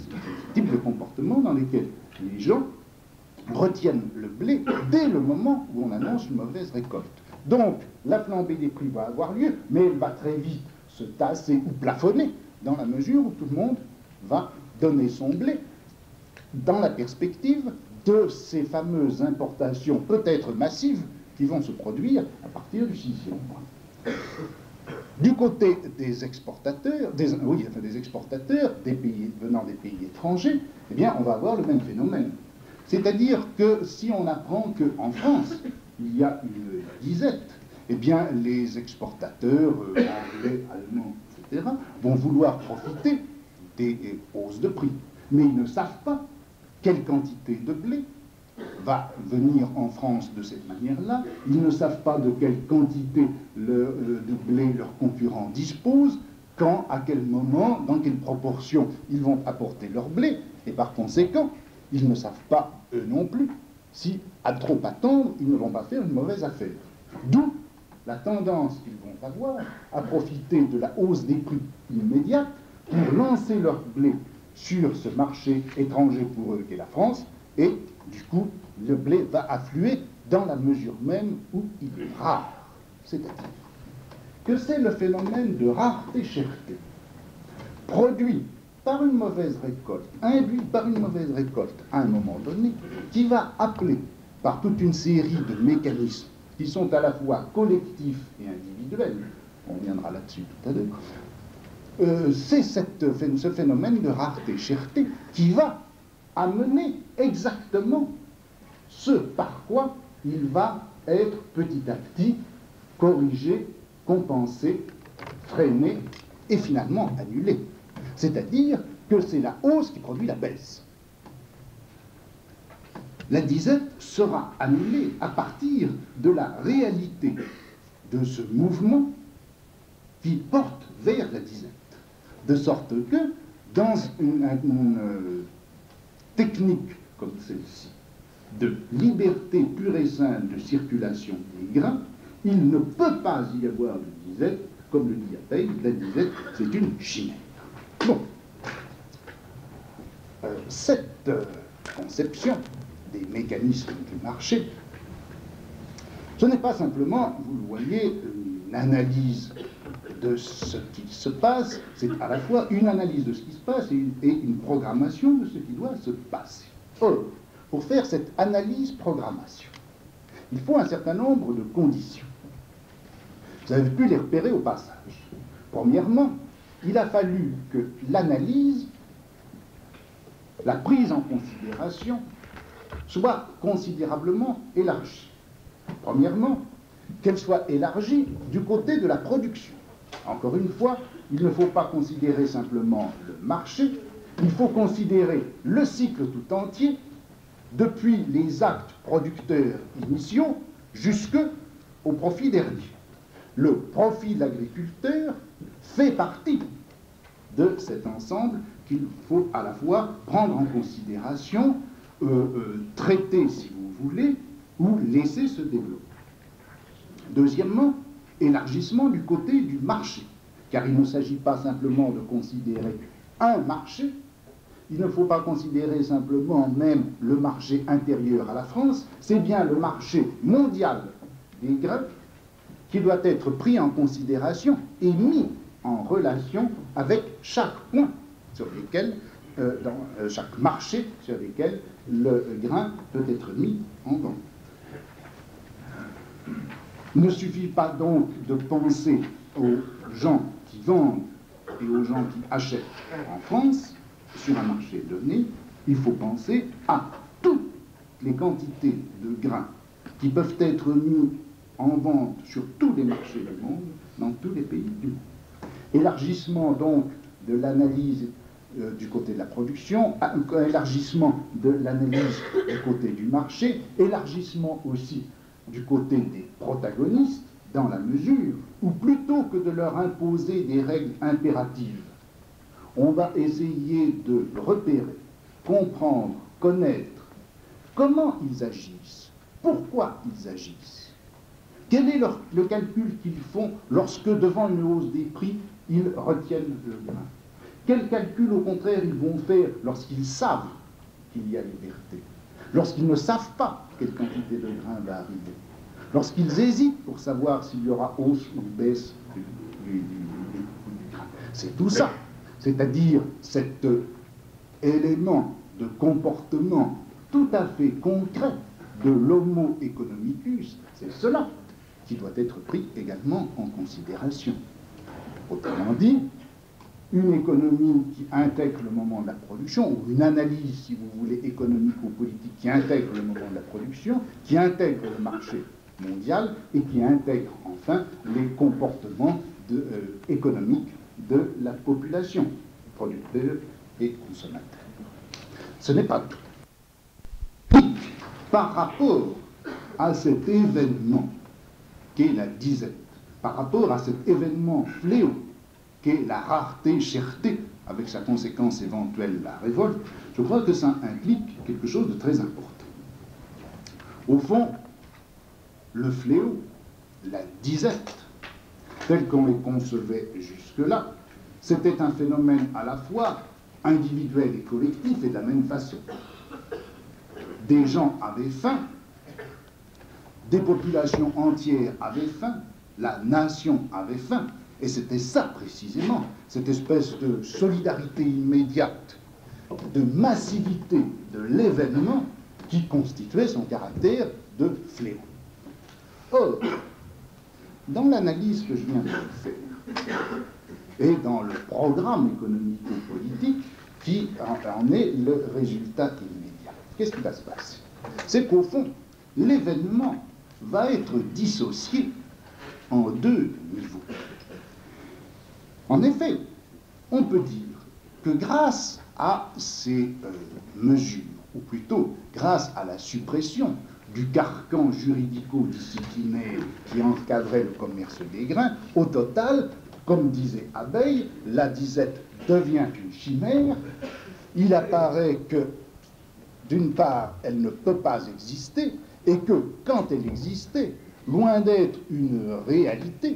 types de comportements dans lesquels les gens retiennent le blé dès le moment où on annonce une mauvaise récolte. Donc, la flambée des prix va avoir lieu, mais elle va très vite se tasser ou plafonner, dans la mesure où tout le monde va donner son blé, dans la perspective de ces fameuses importations, peut-être massives, qui vont se produire à partir du 6e mois. Du côté des exportateurs, des exportateurs venant des pays étrangers, eh bien, on va avoir le même phénomène. C'est-à-dire que si on apprend qu'en France, il y a une disette, eh bien, les exportateurs anglais, allemands, etc., vont vouloir profiter des hausses de prix. Mais ils ne savent pas quelle quantité de blé va venir en France de cette manière-là. Ils ne savent pas de quelle quantité de blé leurs concurrents disposent, quand, à quel moment, dans quelle proportion ils vont apporter leur blé, et par conséquent, ils ne savent pas, eux non plus, si, à trop attendre, ils ne vont pas faire une mauvaise affaire. D'où la tendance qu'ils vont avoir à profiter de la hausse des prix immédiate pour lancer leur blé sur ce marché étranger pour eux qu'est la France, et du coup, le blé va affluer dans la mesure même où il est rare. C'est-à-dire que c'est le phénomène de rareté-cherté, produit par une mauvaise récolte, induit par une mauvaise récolte à un moment donné, qui va appeler par toute une série de mécanismes qui sont à la fois collectifs et individuels, on reviendra là-dessus tout à l'heure, c'est ce phénomène de rareté-cherté qui va amener exactement ce par quoi il va être petit à petit corrigé, compensé, freiné et finalement annulé. C'est-à-dire que c'est la hausse qui produit la baisse. La disette sera annulée à partir de la réalité de ce mouvement qui porte vers la disette. De sorte que, dans une technique comme celle-ci, de liberté pure et simple de circulation des grains, il ne peut pas y avoir de disette, comme le dit Appel, la disette, c'est une chimère. Bon. Cette conception des mécanismes du marché, ce n'est pas simplement, vous le voyez, une analyse de ce qui se passe, c'est à la fois une analyse de ce qui se passe et une programmation de ce qui doit se passer. Or, pour faire cette analyse-programmation, il faut un certain nombre de conditions. Vous avez pu les repérer au passage. Premièrement, il a fallu que l'analyse, la prise en considération, soit considérablement élargie. Premièrement, qu'elle soit élargie du côté de la production. Encore une fois, il ne faut pas considérer simplement le marché, il faut considérer le cycle tout entier, depuis les actes producteurs initiaux jusqu'au profit dernier. Le profit de l'agriculteur fait partie de cet ensemble qu'il faut à la fois prendre en considération, traiter si vous voulez, ou laisser se développer. Deuxièmement, élargissement du côté du marché, car il ne s'agit pas simplement de considérer un marché, il ne faut pas considérer simplement même le marché intérieur à la France, c'est bien le marché mondial des grains qui doit être pris en considération et mis en relation avec chaque point sur lesquels, dans chaque marché sur lequel le grain peut être mis en vente. Il ne suffit pas donc de penser aux gens qui vendent et aux gens qui achètent en France sur un marché donné, il faut penser à toutes les quantités de grains qui peuvent être mis en vente sur tous les marchés du monde, dans tous les pays du monde. Élargissement donc de l'analyse du côté de la production, élargissement de l'analyse du côté du marché, élargissement aussi du côté des protagonistes, dans la mesure où plutôt que de leur imposer des règles impératives, on va essayer de repérer, comprendre, connaître comment ils agissent, pourquoi ils agissent, Quel est le calcul qu'ils font lorsque, devant une hausse des prix, ils retiennent le grain? Quel calcul, au contraire, ils vont faire lorsqu'ils savent qu'il y a liberté? Lorsqu'ils ne savent pas quelle quantité de grain va arriver? Lorsqu'ils hésitent pour savoir s'il y aura hausse ou baisse du grain? C'est tout ça. C'est-à-dire cet élément de comportement tout à fait concret de l'homo economicus, c'est cela qui doit être pris également en considération. Autrement dit, une économie qui intègre le moment de la production, ou une analyse, si vous voulez, économique ou politique qui intègre le moment de la production, qui intègre le marché mondial et qui intègre enfin les comportements économiques de la population, producteur et consommateur. Ce n'est pas tout. Par rapport à cet événement qu'est la disette, par rapport à cet événement fléau qu'est la rareté, cherté, avec sa conséquence éventuelle, la révolte, je crois que ça implique quelque chose de très important. Au fond, le fléau, la disette, tel qu'on les concevait jusque-là, c'était un phénomène à la fois individuel et collectif, et de la même façon. Des gens avaient faim, des populations entières avaient faim, la nation avait faim, et c'était ça précisément, cette espèce de solidarité immédiate, de massivité de l'événement qui constituait son caractère de fléau. Or, dans l'analyse que je viens de faire, et dans le programme économico-politique qui en est le résultat immédiat, qu'est-ce qui va se passer? C'est qu'au fond, l'événement va être dissocié en deux niveaux. En effet, on peut dire que grâce à ces mesures, ou plutôt grâce à la suppression du carcan juridico-disciplinaire qui encadrait le commerce des grains, au total, comme disait Abeille, la disette devient une chimère. Il apparaît que, d'une part, elle ne peut pas exister, et que, quand elle existait, loin d'être une réalité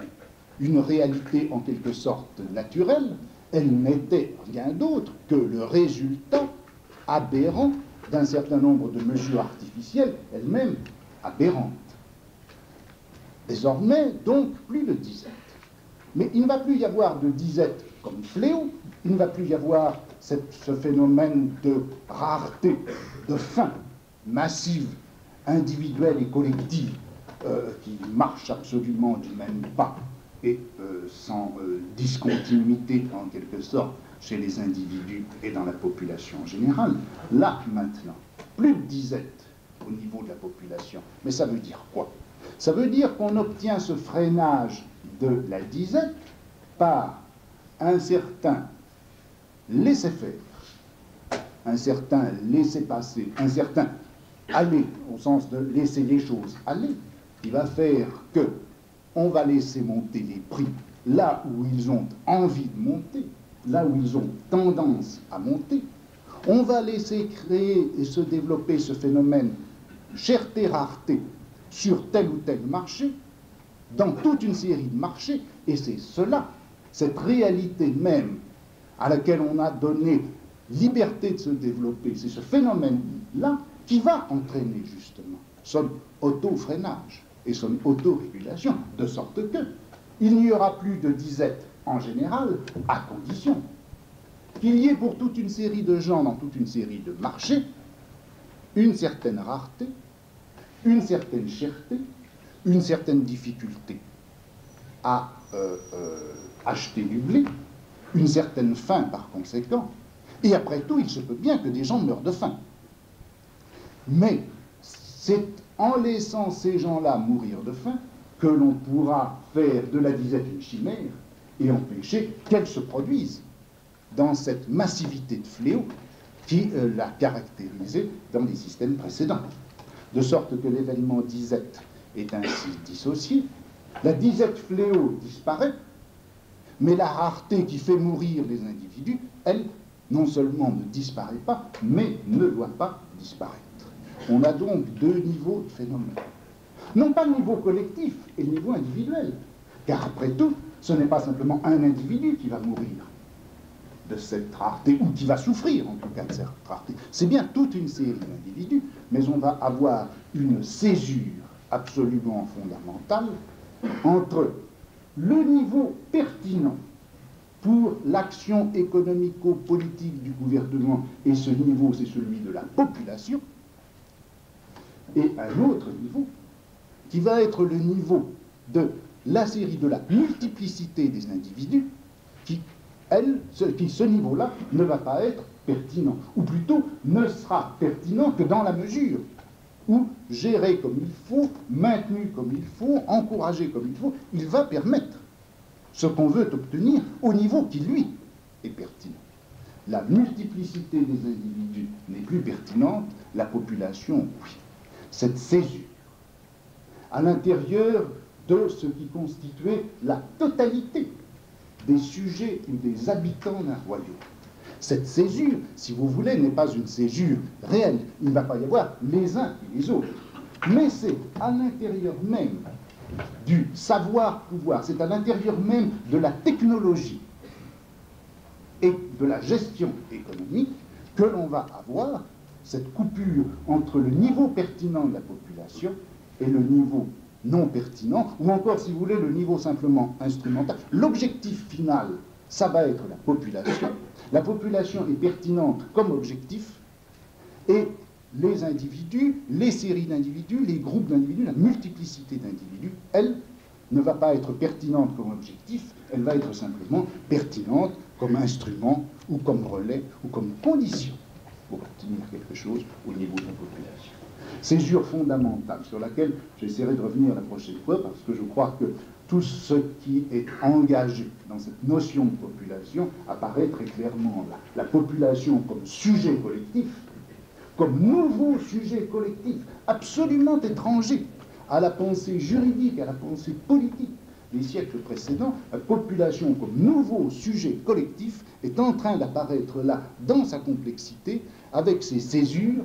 en quelque sorte naturelle, elle n'était rien d'autre que le résultat aberrant d'un certain nombre de mesures artificielles, elles-mêmes aberrantes. Désormais, donc, plus de disette. Mais il ne va plus y avoir de disette comme fléau, il ne va plus y avoir ce phénomène de rareté, de faim massive, individuelle et collective, qui marche absolument du même pas et sans discontinuité en quelque sorte chez les individus et dans la population en général. Là, maintenant, plus de disette au niveau de la population. Mais ça veut dire quoi? Ça veut dire qu'on obtient ce freinage de la disette par un certain laisser-faire, un certain laisser-passer, un certain aller, au sens de laisser les choses aller, qui va faire que on va laisser monter les prix là où ils ont envie de monter, là où ils ont tendance à monter. On va laisser créer et se développer ce phénomène cherté-rareté sur tel ou tel marché, dans toute une série de marchés, et c'est cela, cette réalité même à laquelle on a donné liberté de se développer, c'est ce phénomène-là qui va entraîner justement son auto-freinage et son autorégulation, de sorte que il n'y aura plus de disette en général, à condition qu'il y ait pour toute une série de gens, dans toute une série de marchés, une certaine rareté, une certaine cherté, une certaine difficulté à acheter du blé, une certaine faim par conséquent, et après tout, il se peut bien que des gens meurent de faim. Mais c'est en laissant ces gens-là mourir de faim que l'on pourra faire de la disette une chimère et empêcher qu'elle se produise dans cette massivité de fléaux qui l'a caractérisée dans les systèmes précédents. De sorte que l'événement disette est ainsi dissocié, la disette fléau disparaît, mais la rareté qui fait mourir les individus, elle, non seulement ne disparaît pas, mais ne doit pas disparaître. On a donc deux niveaux de phénomènes. Non pas le niveau collectif et le niveau individuel, car après tout, ce n'est pas simplement un individu qui va mourir de cette rareté, ou qui va souffrir en tout cas de cette rareté. C'est bien toute une série d'individus, mais on va avoir une césure absolument fondamentale entre le niveau pertinent pour l'action économico-politique du gouvernement, et ce niveau, c'est celui de la population, et un autre niveau, qui va être le niveau de la série de la multiplicité des individus, ce niveau-là ne va pas être pertinent, ou plutôt ne sera pertinent que dans la mesure où, géré comme il faut, maintenu comme il faut, encouragé comme il faut, il va permettre ce qu'on veut obtenir au niveau qui, lui, est pertinent. La multiplicité des individus n'est plus pertinente, la population, oui. Cette césure, à l'intérieur de ce qui constituait la totalité des sujets ou des habitants d'un royaume. Cette césure, si vous voulez, n'est pas une césure réelle. Il ne va pas y avoir les uns et les autres. Mais c'est à l'intérieur même du savoir-pouvoir, c'est à l'intérieur même de la technologie et de la gestion économique que l'on va avoir cette coupure entre le niveau pertinent de la population et le niveau non pertinent, ou encore, si vous voulez, le niveau simplement instrumental. L'objectif final, ça va être la population. La population est pertinente comme objectif, et les individus, les séries d'individus, les groupes d'individus, la multiplicité d'individus, elle ne va pas être pertinente comme objectif, elle va être simplement pertinente comme instrument, ou comme relais, ou comme condition pour obtenir quelque chose au niveau de la population. Césure fondamentale sur laquelle j'essaierai de revenir la prochaine fois, parce que je crois que tout ce qui est engagé dans cette notion de population apparaît très clairement là. La population comme sujet collectif, comme nouveau sujet collectif, absolument étranger à la pensée juridique, à la pensée politique des siècles précédents, la population comme nouveau sujet collectif est en train d'apparaître là, dans sa complexité, avec ses césures.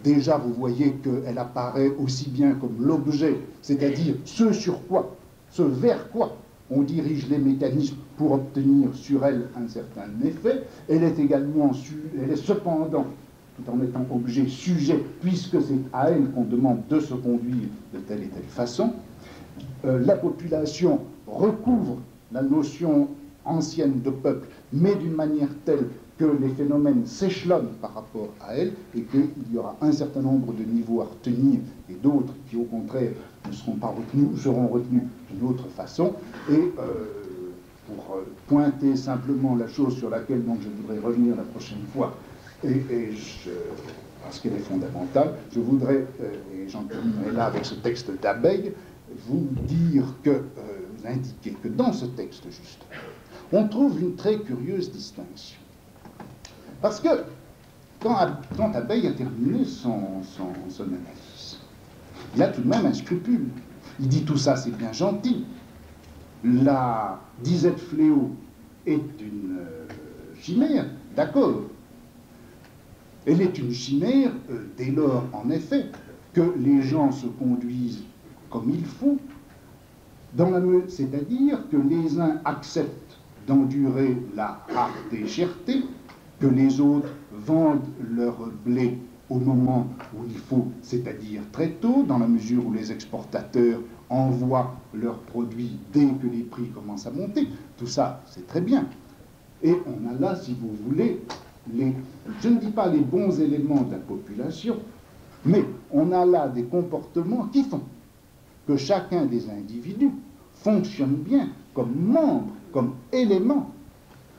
Déjà, vous voyez qu'elle apparaît aussi bien comme l'objet, c'est-à-dire ce sur quoi, ce vers quoi on dirige les mécanismes pour obtenir sur elle un certain effet. Elle est également, elle est cependant, tout en étant objet, sujet, puisque c'est à elle qu'on demande de se conduire de telle et telle façon. La population recouvre la notion ancienne de peuple, mais d'une manière telle que les phénomènes s'échelonnent par rapport à elle, et qu'il y aura un certain nombre de niveaux à retenir, et d'autres qui, au contraire, ne seront pas retenus, ou seront retenus d'une autre façon. Et pour pointer simplement la chose sur laquelle donc, je voudrais revenir la prochaine fois, parce qu'elle est fondamentale, je voudrais, et j'en terminerai là avec ce texte d'Abeille, vous dire que, vous indiquer que dans ce texte, juste, on trouve une très curieuse distinction. Parce que, quand Abeille a terminé son analyse, il a tout de même un scrupule. Il dit tout ça, c'est bien gentil. La disette fléau est une chimère, d'accord. Elle est une chimère dès lors, en effet, que les gens se conduisent comme il faut, c'est-à-dire que les uns acceptent d'endurer la rareté cherté, que les autres vendent leur blé au moment où il faut, c'est-à-dire très tôt, dans la mesure où les exportateurs envoient leurs produits dès que les prix commencent à monter. Tout ça, c'est très bien. Et on a là, si vous voulez, je ne dis pas les bons éléments de la population, mais on a là des comportements qui font que chacun des individus fonctionne bien comme membre, comme élément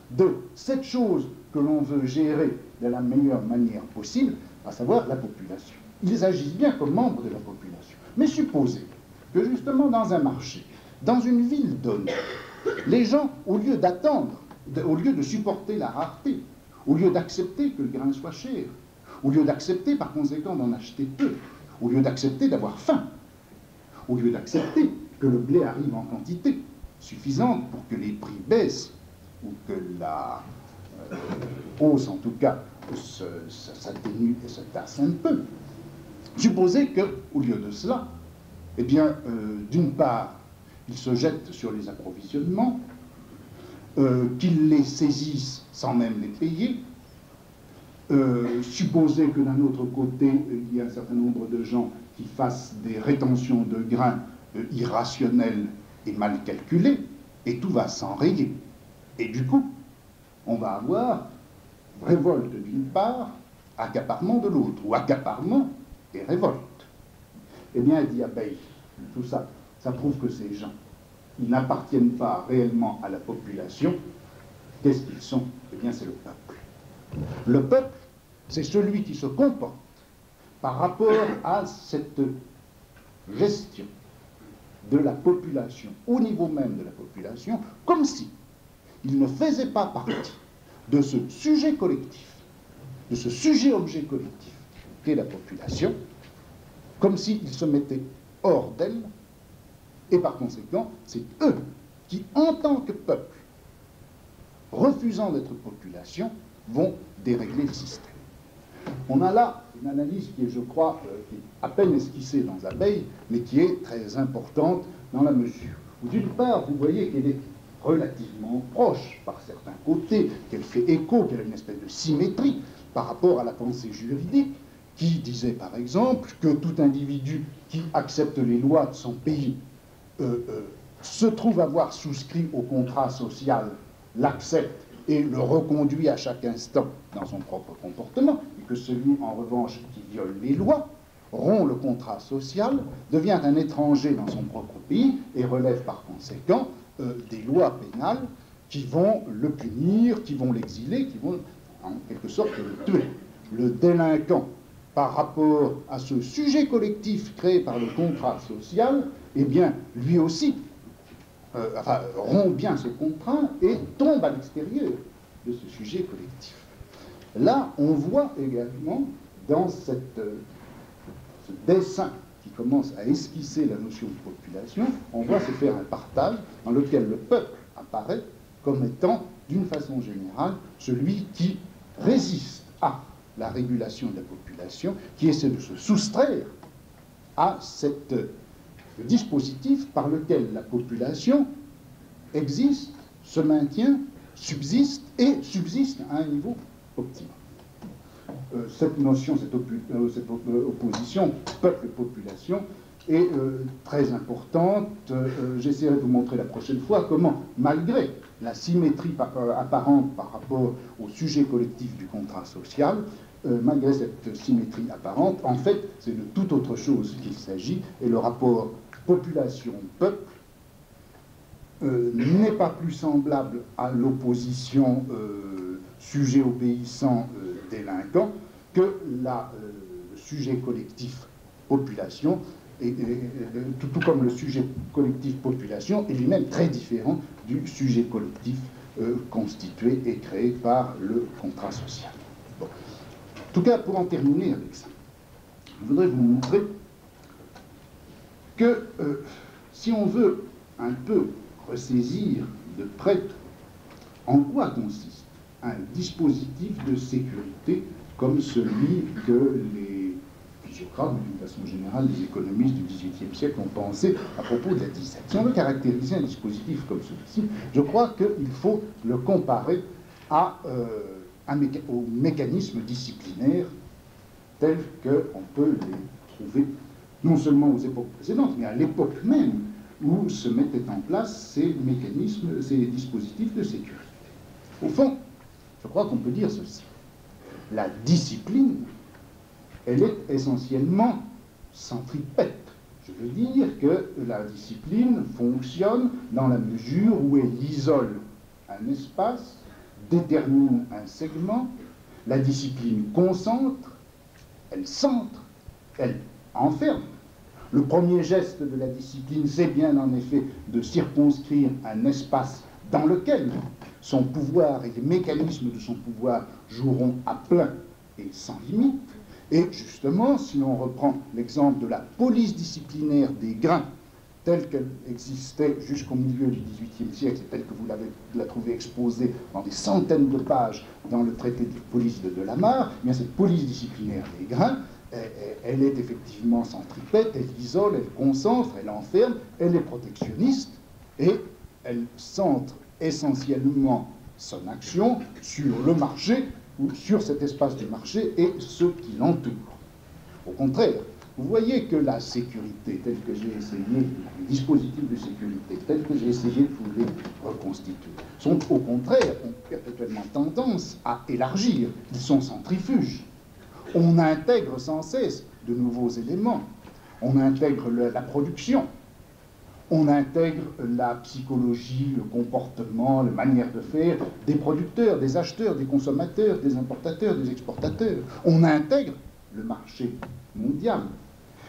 de cette chose que l'on veut gérer de la meilleure manière possible, à savoir la population. Ils agissent bien comme membres de la population. Mais supposez que justement dans un marché, dans une ville donnée, les gens, au lieu d'attendre, au lieu de supporter la rareté, au lieu d'accepter que le grain soit cher, au lieu d'accepter par conséquent d'en acheter peu, au lieu d'accepter d'avoir faim, au lieu d'accepter que le blé arrive en quantité suffisante pour que les prix baissent, ou que la hausse, en tout cas, s'atténue et se tasse un peu, Supposez qu'au lieu de cela, eh bien, d'une part, il se jette sur les approvisionnements, qu'il les saisisse sans même les payer. Supposez que d'un autre côté, il y a un certain nombre de gens qui fassent des rétentions de grains irrationnelles et mal calculées, et tout va s'enrayer. Et du coup, on va avoir révolte d'une part, accaparement de l'autre, ou accaparement et révolte. Eh bien, dit Abeille, tout ça, ça prouve que ces gens, ils n'appartiennent pas réellement à la population. Qu'est-ce qu'ils sont? Eh bien, c'est le peuple. Le peuple, c'est celui qui se comporte par rapport à cette gestion de la population, au niveau même de la population, comme si il ne faisait pas partie de ce sujet collectif, de ce sujet-objet collectif qu'est la population, comme s'il se mettait hors d'elle, et par conséquent, c'est eux qui, en tant que peuple, refusant d'être population, vont dérégler le système. On a là une analyse qui est, je crois, qui est à peine esquissée dans Abeille, mais qui est très importante dans la mesure où, d'une part, vous voyez qu'elle est relativement proche par certains côtés, qu'elle fait écho, qu'elle a une espèce de symétrie par rapport à la pensée juridique, qui disait par exemple que tout individu qui accepte les lois de son pays se trouve avoir souscrit au contrat social, l'accepte et le reconduit à chaque instant dans son propre comportement, et que celui, en revanche, qui viole les lois, rompt le contrat social, devient un étranger dans son propre pays et relève par conséquent des lois pénales qui vont le punir, qui vont l'exiler, qui vont en quelque sorte le tuer. Le délinquant, par rapport à ce sujet collectif créé par le contrat social, eh bien, lui aussi, rompt bien ce contrat et tombe à l'extérieur de ce sujet collectif. Là, on voit également, dans ce dessin qui commence à esquisser la notion de population, on voit se faire un partage dans lequel le peuple apparaît comme étant, d'une façon générale, celui qui résiste à la régulation de la population, qui essaie de se soustraire à ce dispositif par lequel la population existe, se maintient, subsiste et subsiste à un niveau optimal. Cette notion, cette opposition peuple-population est très importante. J'essaierai de vous montrer la prochaine fois comment, malgré la symétrie apparente par rapport au sujet collectif du contrat social, malgré cette symétrie apparente, en fait, c'est de toute autre chose qu'il s'agit, et le rapport population-peuple n'est pas plus semblable à l'opposition sujet obéissant délinquant que le sujet collectif population, tout comme le sujet collectif population est lui-même très différent du sujet collectif constitué et créé par le contrat social. Bon. En tout cas, pour en terminer avec ça, je voudrais vous montrer que si on veut un peu ressaisir de près en quoi consiste un dispositif de sécurité comme celui que les physiocrates, d'une façon générale, les économistes du XVIIIe siècle ont pensé à propos de la disette. Si on veut caractériser un dispositif comme celui-ci, je crois qu'il faut le comparer aux mécanismes disciplinaires tels qu'on peut les trouver non seulement aux époques précédentes, mais à l'époque même où se mettaient en place ces mécanismes, ces dispositifs de sécurité. Au fond, je crois qu'on peut dire ceci. La discipline, elle est essentiellement centripète. Je veux dire que la discipline fonctionne dans la mesure où elle isole un espace, détermine un segment, la discipline concentre, elle centre, elle enferme. Le premier geste de la discipline, c'est bien en effet de circonscrire un espace dans lequel son pouvoir et les mécanismes de son pouvoir joueront à plein et sans limite. Et justement, si l'on reprend l'exemple de la police disciplinaire des grains, telle qu'elle existait jusqu'au milieu du XVIIIe siècle, et telle que vous la trouvez exposée dans des centaines de pages dans le traité de police de Delamarre, eh bien cette police disciplinaire des grains, elle est effectivement centripète, elle isole, elle concentre, elle enferme, elle est protectionniste, et elle centre essentiellement son action sur le marché, ou sur cet espace du marché et ceux qui l'entourent. Au contraire, vous voyez que la sécurité, telle que j'ai essayé, les dispositifs de sécurité, tels que j'ai essayé de vous les reconstituer, sont au contraire, ont perpétuellement tendance à élargir. Ils sont centrifuges. On intègre sans cesse de nouveaux éléments. On intègre la production. On intègre la psychologie, le comportement, la manière de faire des producteurs, des acheteurs, des consommateurs, des importateurs, des exportateurs. On intègre le marché mondial.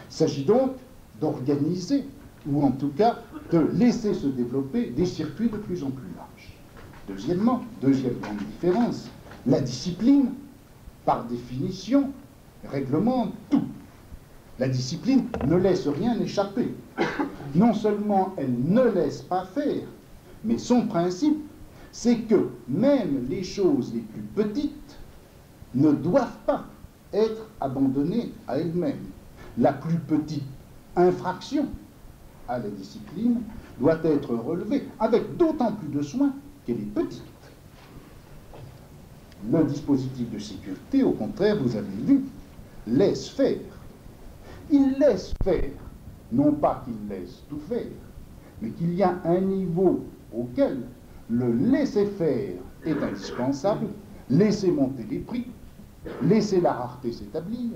Il s'agit donc d'organiser, ou en tout cas de laisser se développer des circuits de plus en plus larges. Deuxièmement, deuxième grande différence, la discipline, par définition, réglemente tout. La discipline ne laisse rien échapper. Non seulement elle ne laisse pas faire, mais son principe, c'est que même les choses les plus petites ne doivent pas être abandonnées à elles-mêmes. La plus petite infraction à la discipline doit être relevée avec d'autant plus de soin qu'elle est petite. Le dispositif de sécurité, au contraire, vous avez vu, laisse faire. Il laisse faire, non pas qu'il laisse tout faire, mais qu'il y a un niveau auquel le laisser-faire est indispensable, laisser monter les prix, laisser la rareté s'établir,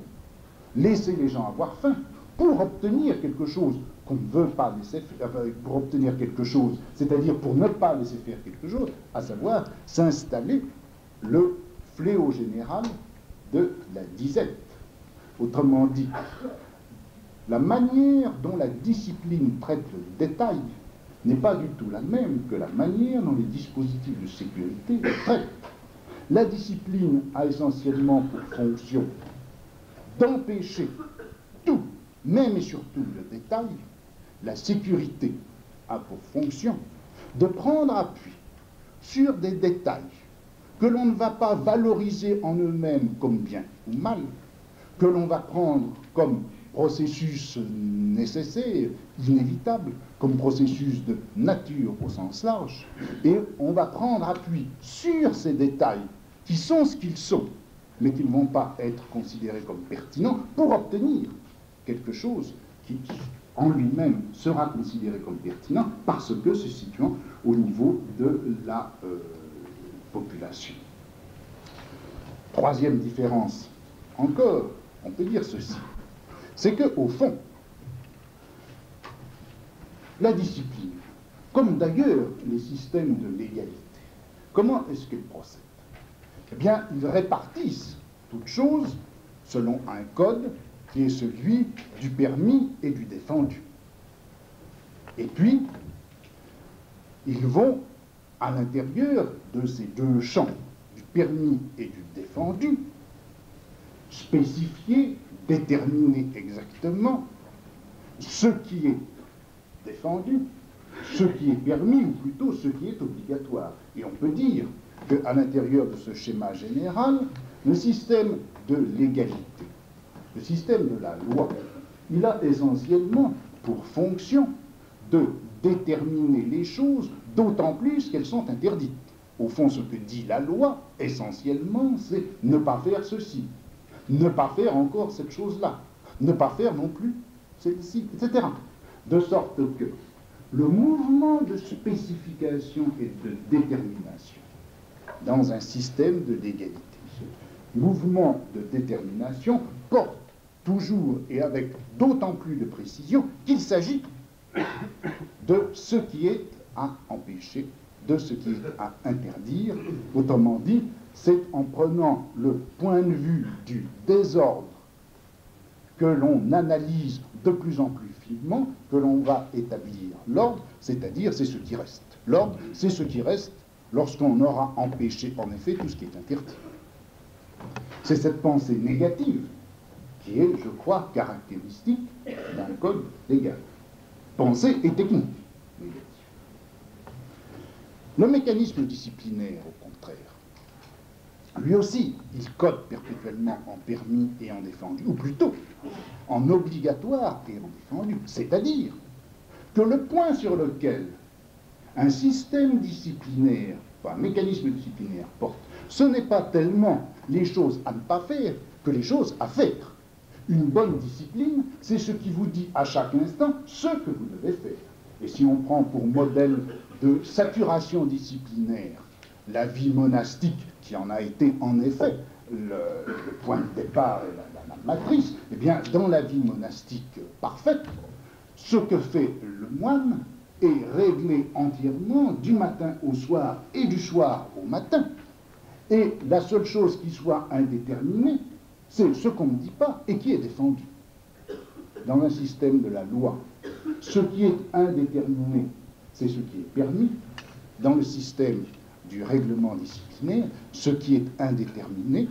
laisser les gens avoir faim, pour obtenir quelque chose qu'on ne veut pas laisser faire, pour obtenir quelque chose, c'est-à-dire pour ne pas laisser faire quelque chose, à savoir s'installer le fléau général de la disette. Autrement dit, la manière dont la discipline traite le détail n'est pas du tout la même que la manière dont les dispositifs de sécurité le traitent. La discipline a essentiellement pour fonction d'empêcher tout, même et surtout le détail. La sécurité a pour fonction de prendre appui sur des détails que l'on ne va pas valoriser en eux-mêmes comme bien ou mal, que l'on va prendre comme processus nécessaire, inévitable, comme processus de nature au sens large, et on va prendre appui sur ces détails qui sont ce qu'ils sont, mais qui ne vont pas être considérés comme pertinents pour obtenir quelque chose qui, en lui-même, sera considéré comme pertinent parce que se situant au niveau de la population. Troisième différence, encore, on peut dire ceci, c'est qu'au fond, la discipline, comme d'ailleurs les systèmes de l'égalité, comment est-ce qu'ils procèdent? Eh bien, ils répartissent toutes choses selon un code qui est celui du permis et du défendu. Et puis, ils vont, à l'intérieur de ces deux champs, du permis et du défendu, spécifier, déterminer exactement ce qui est défendu, ce qui est permis, ou plutôt ce qui est obligatoire. Et on peut dire qu'à l'intérieur de ce schéma général, le système de l'égalité, le système de la loi, il a essentiellement pour fonction de déterminer les choses, d'autant plus qu'elles sont interdites. Au fond, ce que dit la loi, essentiellement, c'est ne pas faire ceci, ne pas faire encore cette chose-là, ne pas faire non plus celle-ci, etc. De sorte que le mouvement de spécification et de détermination dans un système de l'égalité, ce mouvement de détermination porte toujours et avec d'autant plus de précision qu'il s'agit de ce qui est à empêcher, de ce qui est à interdire. Autrement dit, c'est en prenant le point de vue du désordre que l'on analyse de plus en plus finement, que l'on va établir l'ordre, c'est-à-dire c'est ce qui reste. L'ordre, c'est ce qui reste lorsqu'on aura empêché en effet tout ce qui est interdit. C'est cette pensée négative qui est, je crois, caractéristique d'un code légal. Pensée et technique négative. Le mécanisme disciplinaire, au contraire, lui aussi, il code perpétuellement en permis et en défendu, ou plutôt en obligatoire et en défendu. C'est-à-dire que le point sur lequel un système disciplinaire, un mécanisme disciplinaire porte, ce n'est pas tellement les choses à ne pas faire que les choses à faire. Une bonne discipline, c'est ce qui vous dit à chaque instant ce que vous devez faire. Et si on prend pour modèle de saturation disciplinaire la vie monastique, qui en a été en effet le point de départ et la matrice, eh bien, dans la vie monastique parfaite, ce que fait le moine est réglé entièrement du matin au soir et du soir au matin. Et la seule chose qui soit indéterminée, c'est ce qu'on ne dit pas et qui est défendu. Dans un système de la loi, ce qui est indéterminé, c'est ce qui est permis. Dans le système du règlement disciplinaire, ce qui est indéterminé,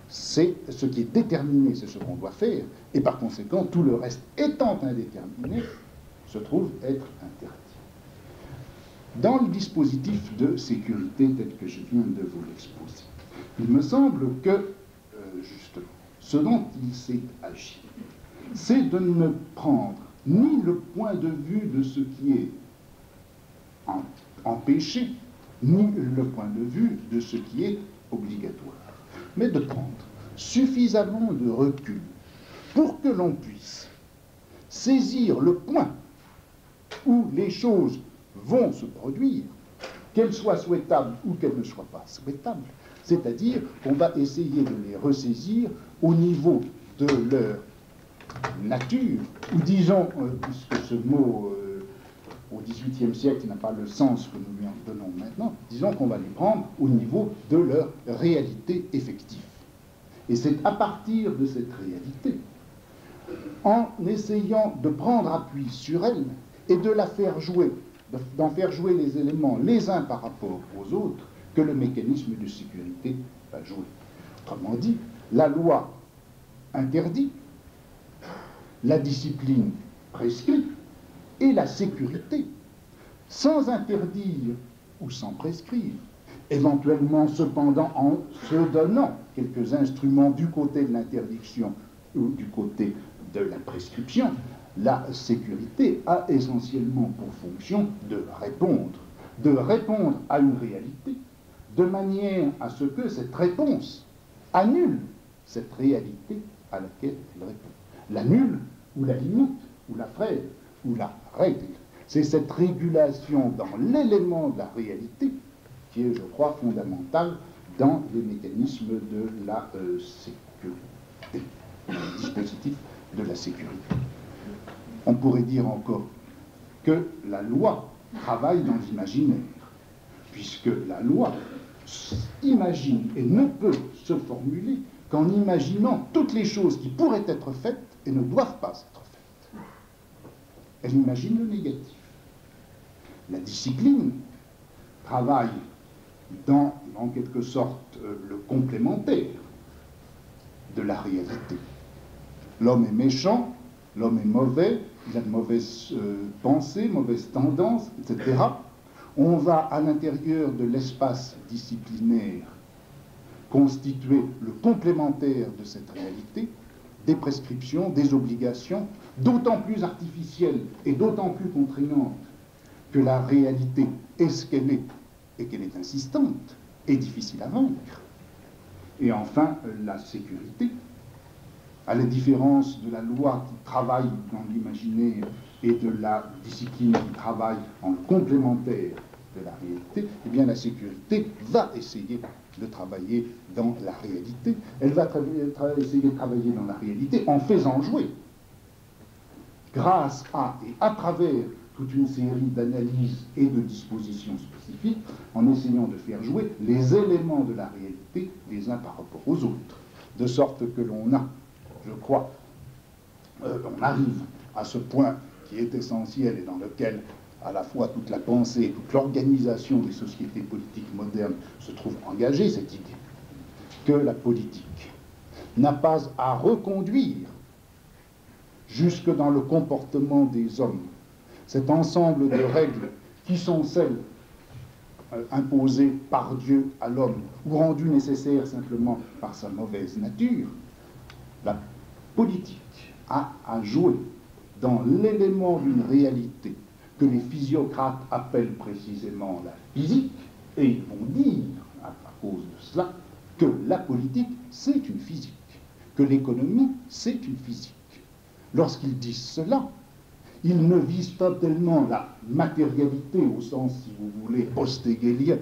c'est ce qui est déterminé, c'est ce qu'on doit faire, et par conséquent, tout le reste étant indéterminé, se trouve être interdit. Dans le dispositif de sécurité tel que je viens de vous l'exposer, il me semble que, justement, ce dont il s'est agi, c'est de ne prendre ni le point de vue de ce qui est empêché, ni le point de vue de ce qui est obligatoire, mais de prendre suffisamment de recul pour que l'on puisse saisir le point où les choses vont se produire, qu'elles soient souhaitables ou qu'elles ne soient pas souhaitables. C'est-à-dire qu'on va essayer de les ressaisir au niveau de leur nature, ou disons, puisque ce mot au XVIIIe siècle n'a pas le sens que nous lui en donnons maintenant, disons qu'on va les prendre au niveau de leur réalité effective. Et c'est à partir de cette réalité, en essayant de prendre appui sur elle et de la faire jouer, d'en faire jouer les éléments les uns par rapport aux autres, que le mécanisme de sécurité va jouer. Autrement dit, la loi interdit, la discipline prescrit, et la sécurité, sans interdire ou sans prescrire, éventuellement cependant en se donnant quelques instruments du côté de l'interdiction ou du côté de la prescription, la sécurité a essentiellement pour fonction de répondre à une réalité, de manière à ce que cette réponse annule cette réalité à laquelle elle répond. L'annule ou la limite ou la freine ou la règle. C'est cette régulation dans l'élément de la réalité qui est, je crois, fondamentale dans les mécanismes de la sécurité, le dispositif de la sécurité. On pourrait dire encore que la loi travaille dans l'imaginaire, puisque la loi imagine et ne peut se formuler qu'en imaginant toutes les choses qui pourraient être faites et ne doivent pas être faites. Elle imagine le négatif. La discipline travaille dans, en quelque sorte, le complémentaire de la réalité. L'homme est méchant, l'homme est mauvais, il a de mauvaises pensées, mauvaises tendances, etc. On va à l'intérieur de l'espace disciplinaire constituer le complémentaire de cette réalité, des prescriptions, des obligations, d'autant plus artificielles et d'autant plus contraignantes que la réalité est ce qu'elle est et qu'elle est insistante et difficile à vaincre. Et enfin, la sécurité, à la différence de la loi qui travaille dans l'imaginaire et de la discipline qui travaille en complémentaire de la réalité, eh bien la sécurité va essayer de travailler dans la réalité. Elle va essayer de travailler dans la réalité en faisant jouer, grâce à et à travers toute une série d'analyses et de dispositions spécifiques, en essayant de faire jouer les éléments de la réalité les uns par rapport aux autres, de sorte que l'on a, je crois, on arrive à ce point qui est essentiel et dans lequel à la fois toute la pensée, toute l'organisation des sociétés politiques modernes se trouve engagée, cette idée que la politique n'a pas à reconduire jusque dans le comportement des hommes cet ensemble de règles qui sont celles imposée par Dieu à l'homme ou rendue nécessaire simplement par sa mauvaise nature, la politique a à jouer dans l'élément d'une réalité que les physiocrates appellent précisément la physique, et ils vont dire, à cause de cela, que la politique, c'est une physique, que l'économie, c'est une physique. Lorsqu'ils disent cela, ils ne visent pas tellement la matérialité au sens, si vous voulez, post-hegelien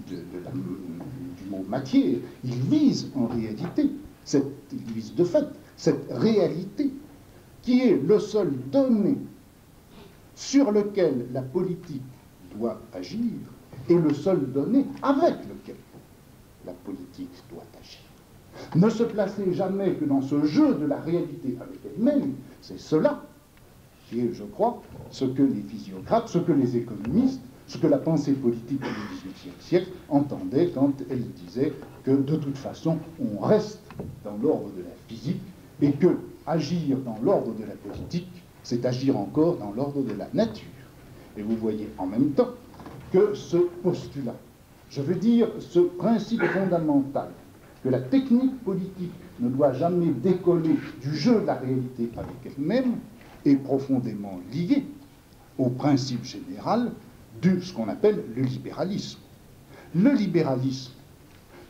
du mot matière, ils visent en réalité, ils visent de fait, cette réalité qui est le seul donné sur lequel la politique doit agir et le seul donné avec lequel la politique doit agir. Ne se placer jamais que dans ce jeu de la réalité avec elle-même, c'est cela qui est, je crois, ce que les physiocrates, ce que les économistes, ce que la pensée politique du XVIIIe siècle entendait quand elle disait que, de toute façon, on reste dans l'ordre de la physique et que agir dans l'ordre de la politique, c'est agir encore dans l'ordre de la nature. Et vous voyez en même temps que ce postulat, je veux dire ce principe fondamental, que la technique politique ne doit jamais décoller du jeu de la réalité avec elle-même, est profondément lié au principe général de ce qu'on appelle le libéralisme. Le libéralisme,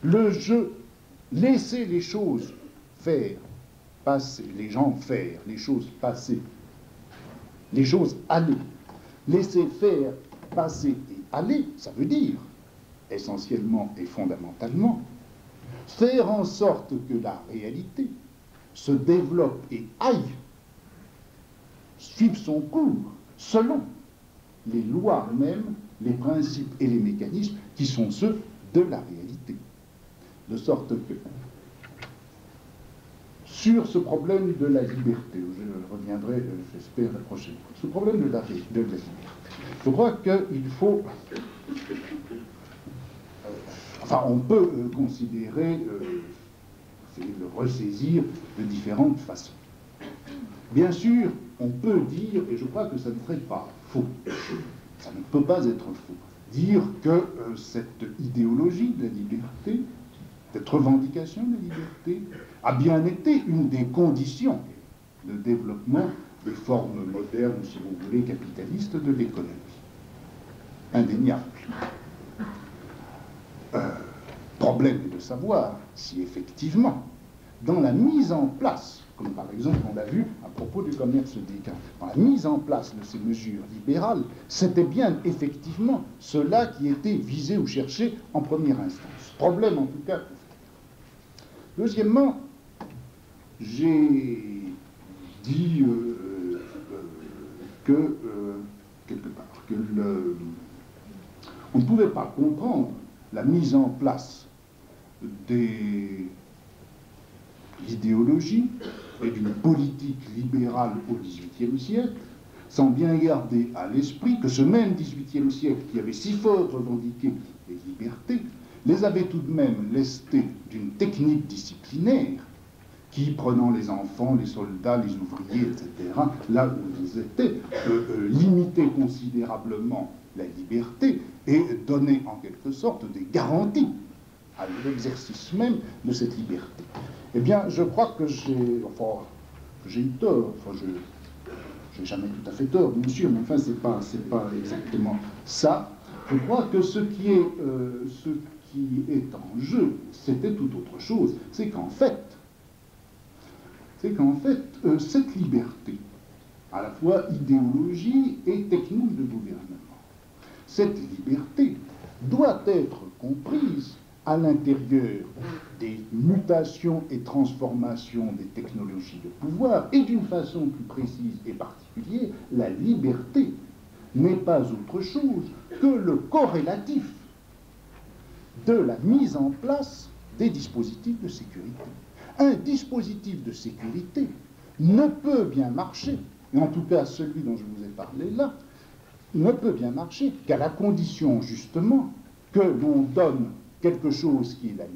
le jeu, laisser les choses faire, passer, les gens faire, les choses passer, les choses aller, laisser faire, passer et aller, ça veut dire, essentiellement et fondamentalement, faire en sorte que la réalité se développe et aille, suive son cours, selon les lois mêmes, les principes et les mécanismes qui sont ceux de la réalité. De sorte que, sur ce problème de la liberté, je reviendrai, j'espère, la prochaine fois, ce problème de la liberté, je crois qu'il faut... Enfin, on peut considérer, le ressaisir de différentes façons. Bien sûr, on peut dire, et je crois que ça ne serait pas faux, ça ne peut pas être faux, dire que cette idéologie de la liberté, cette revendication de la liberté, a bien été une des conditions de développement des formes modernes, si vous voulez, capitalistes de l'économie. Indéniable. Problème est de savoir si effectivement, dans la mise en place, comme par exemple on l'a vu à propos du commerce des gains, dans la mise en place de ces mesures libérales, c'était bien effectivement cela qui était visé ou cherché en première instance. Problème en tout cas. Deuxièmement, j'ai dit quelque part, que on ne pouvait pas comprendre la mise en place de l'idéologie et d'une politique libérale au XVIIIe siècle, sans bien garder à l'esprit que ce même XVIIIe siècle, qui avait si fort revendiqué les libertés, les avait tout de même lestés d'une technique disciplinaire qui, prenant les enfants, les soldats, les ouvriers, etc., là où ils étaient, limitait considérablement la liberté et donnait en quelque sorte des garanties à l'exercice même de cette liberté. Eh bien, je crois que j'ai eu tort, je n'ai jamais tout à fait tort, bien sûr, mais enfin, c'est pas exactement ça. Je crois que ce qui est en jeu, c'était tout autre chose. C'est qu'en fait, cette liberté, à la fois idéologie et technique de gouvernement, cette liberté doit être comprise à l'intérieur des mutations et transformations des technologies de pouvoir, et d'une façon plus précise et particulière, la liberté n'est pas autre chose que le corrélatif de la mise en place des dispositifs de sécurité. Un dispositif de sécurité ne peut bien marcher, et en tout cas celui dont je vous ai parlé là, ne peut bien marcher qu'à la condition justement que l'on donne quelque chose qui est la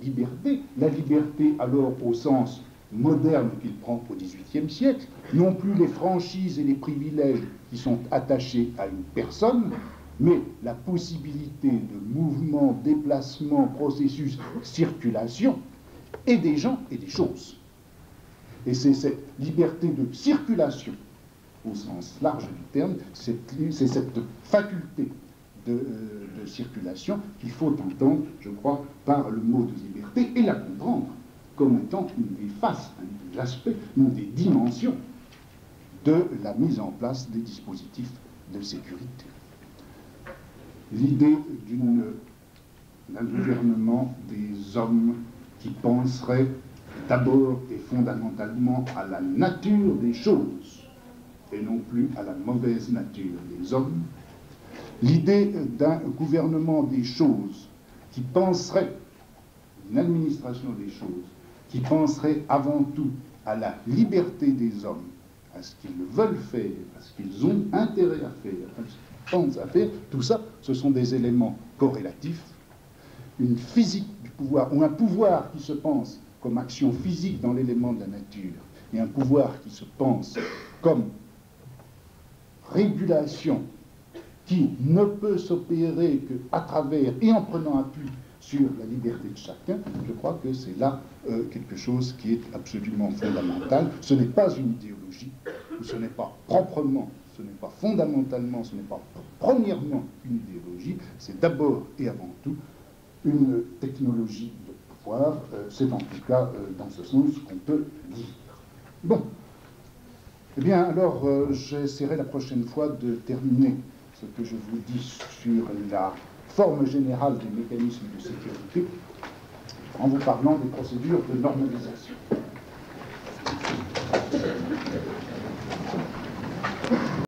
liberté alors au sens moderne qu'il prend au XVIIIe siècle, non plus les franchises et les privilèges qui sont attachés à une personne, mais la possibilité de mouvement, déplacement, processus, circulation, et des gens et des choses. Et c'est cette liberté de circulation, au sens large du terme, c'est cette faculté de circulation qu'il faut entendre, je crois, par le mot de liberté, et la comprendre comme étant une des faces, un des aspects, une des dimensions de la mise en place des dispositifs de sécurité. L'idée d'un gouvernement des hommes qui penserait d'abord et fondamentalement à la nature des choses et non plus à la mauvaise nature des hommes. L'idée d'un gouvernement des choses qui penserait, une administration des choses, qui penserait avant tout à la liberté des hommes, à ce qu'ils veulent faire, à ce qu'ils ont intérêt à faire, à ce qu'ils pensent à faire, tout ça, ce sont des éléments corrélatifs. Une physique du pouvoir, ou un pouvoir qui se pense comme action physique dans l'élément de la nature, et un pouvoir qui se pense comme régulation qui ne peut s'opérer qu'à travers et en prenant appui sur la liberté de chacun, je crois que c'est là quelque chose qui est absolument fondamental. Ce n'est pas une idéologie, ce n'est pas proprement, ce n'est pas fondamentalement, ce n'est pas premièrement une idéologie, c'est d'abord et avant tout une technologie de pouvoir, c'est en tout cas dans ce sens qu'on peut dire. Bon, eh bien alors j'essaierai la prochaine fois de terminer ce que je vous dis sur la forme générale des mécanismes de sécurité en vous parlant des procédures de normalisation.